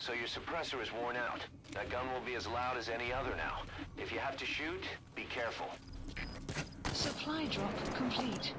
so your suppressor is worn out. That gun will be as loud as any other now. If you have to shoot, be careful. Supply drop complete.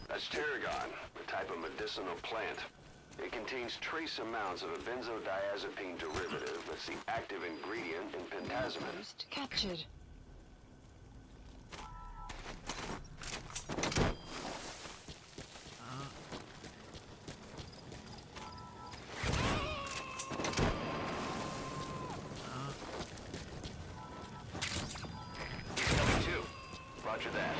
That's tarragon, a type of medicinal plant. It contains trace amounts of a benzodiazepine derivative that's the active ingredient in pentazimine. Post captured. Coming too. Roger that.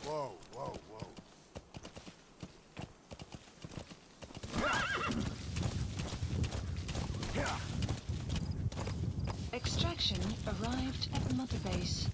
Whoa, whoa, whoa. Extraction arrived at Mother Base.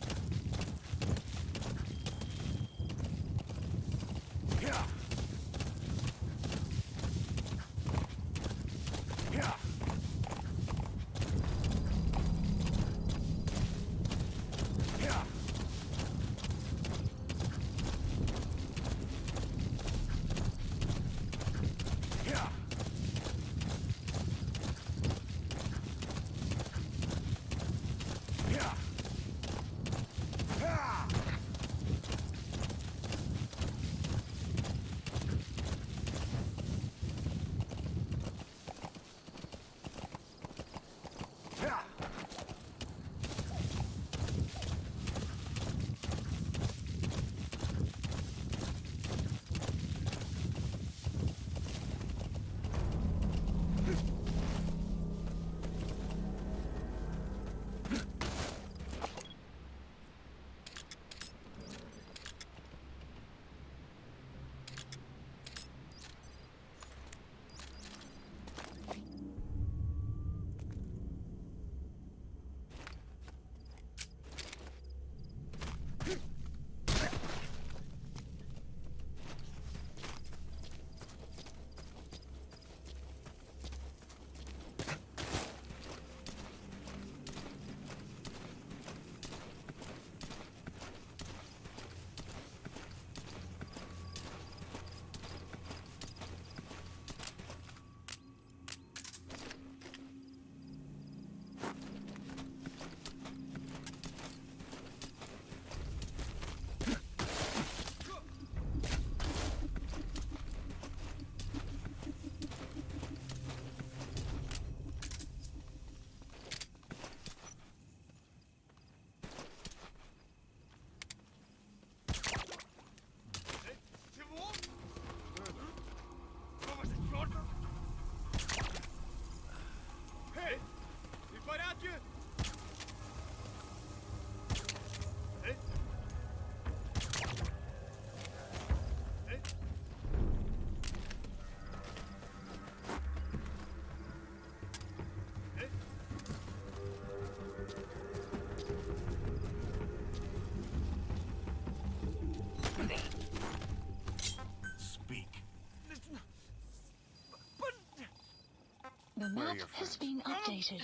The map has been updated.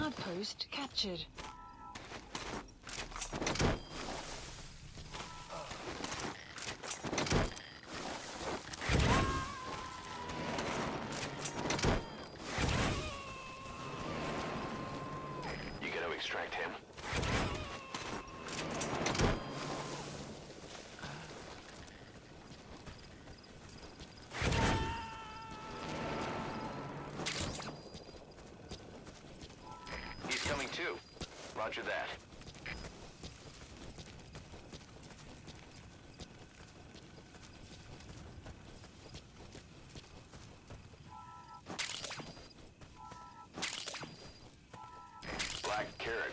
outpost captured. You gotta extract him. He's coming too. Roger that. Black carrot.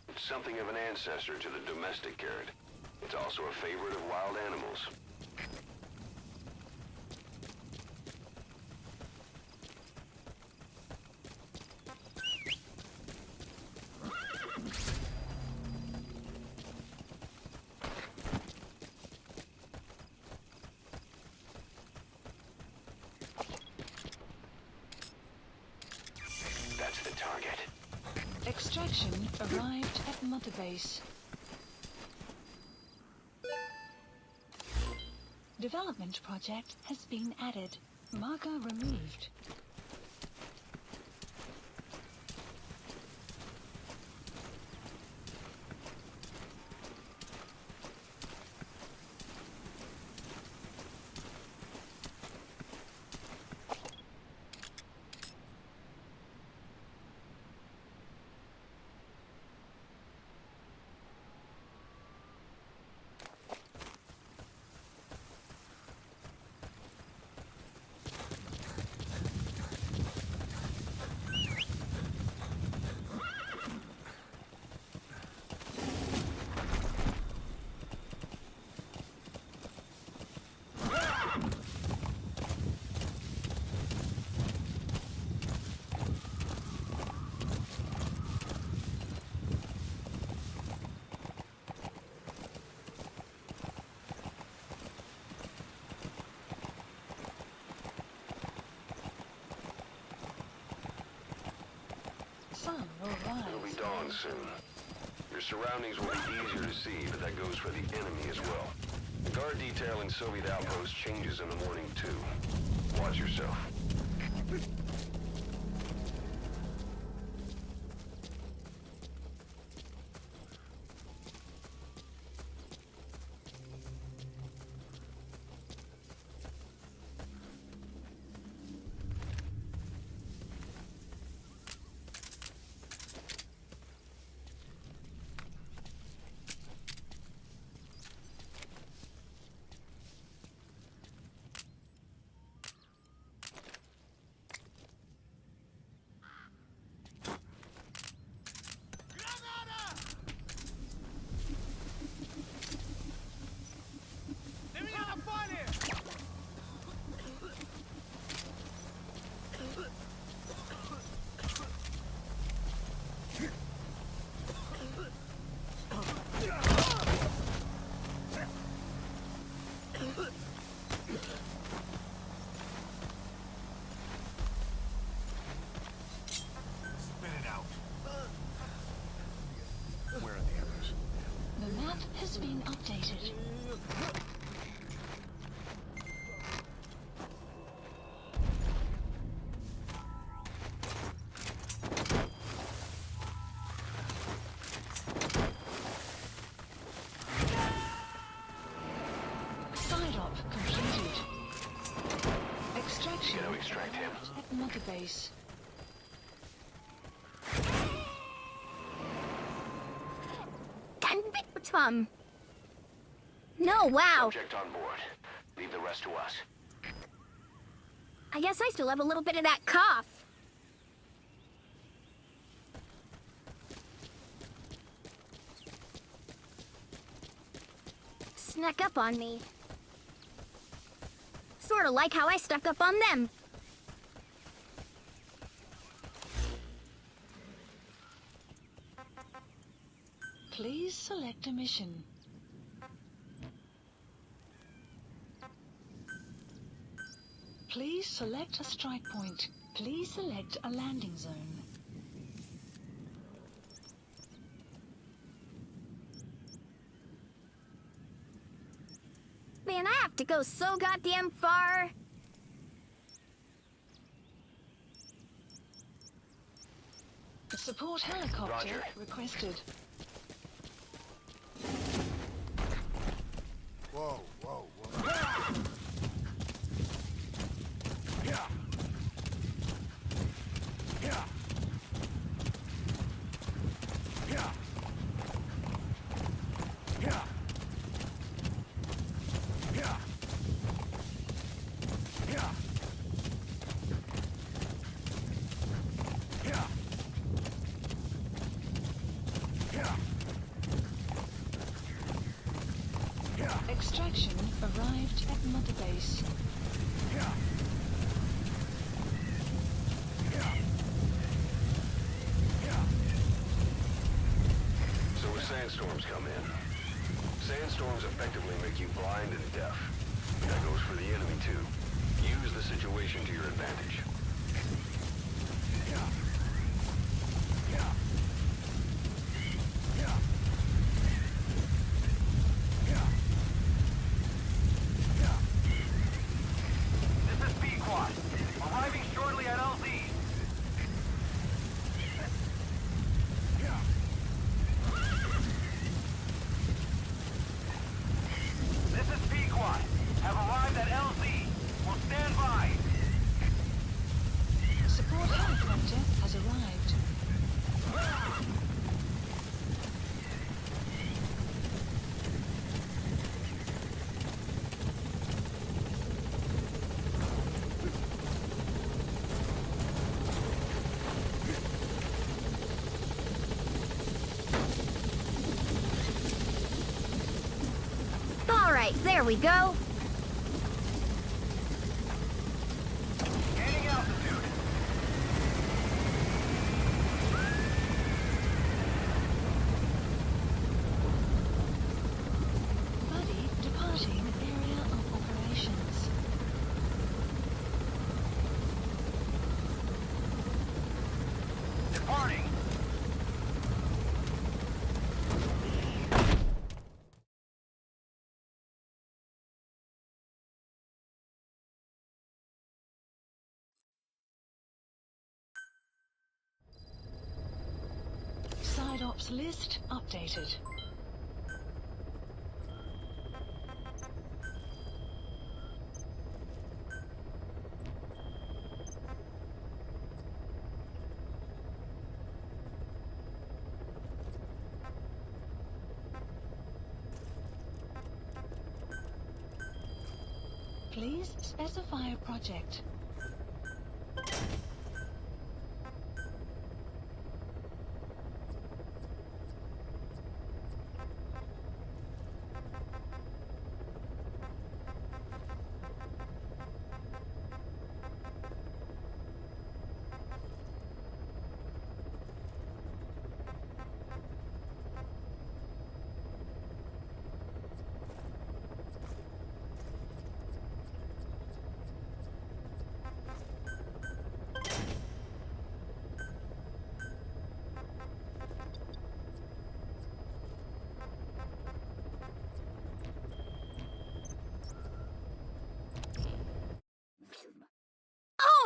It's something of an ancestor to the domestic carrot. It's also a favorite of wild animals. That's the target. Extraction arrived at Mother Base. Development project has been added. Marker removed. Sun will rise. It'll be dawn soon. Your surroundings will be easier to see, but that goes for the enemy as well. The guard detail in Soviet outposts changes in the morning too. Watch yourself. Spit it out. Where are the others? The map has been updated. Side-op completed. Extraction You gotta extract him. at Mother Base. Convict No, wow. Subject on board. Leave the rest to us. I guess I still have a little bit of that cough. Snuck up on me. Sorta like how I stuck up on them. Please select a mission. Please select a strike point. Please select a landing zone. Man, I have to go so goddamn far. Support helicopter requested. Whoa, whoa, whoa. Yeah. Yeah. Yeah. Yeah. Yeah. Yeah. Yeah. Yeah. Yeah. Extraction arrived at Mother Base. Yeah. Yeah. Yeah. So when sandstorms come in, sandstorms effectively make you blind and deaf. That goes for the enemy too. Use the situation to your advantage. Yeah. Yeah. Yeah. Yeah. Yeah. This is B-Quad. Arriving shortly at LZ. Yeah. This is B-Quad. Have arrived at LZ. Will stand by. Support helicopter has arrived. All right, there we go. Gaining altitude. Buddy departing area of operations. Departing. Side ops list updated. Please specify a project.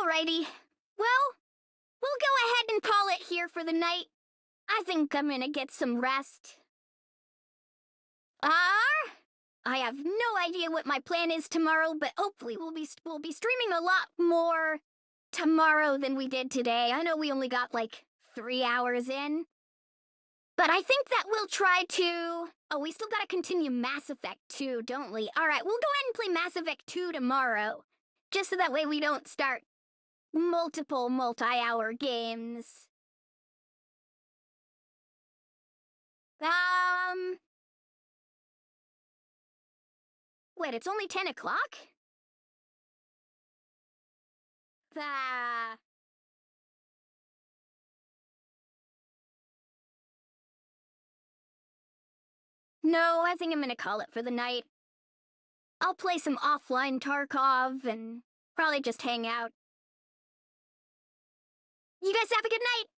Alrighty. Well, we'll go ahead and call it here for the night. I think I'm gonna get some rest. I have no idea what my plan is tomorrow, but hopefully we'll be streaming a lot more tomorrow than we did today. I know we only got like 3 hours in. But I think that we'll try to... Oh, we still gotta continue Mass Effect 2, don't we? Alright, we'll go ahead and play Mass Effect 2 tomorrow. Just so that way we don't start multiple multi-hour games. Wait, it's only 10 o'clock? No, I think I'm gonna call it for the night. I'll play some offline Tarkov and probably just hang out. You guys have a good night!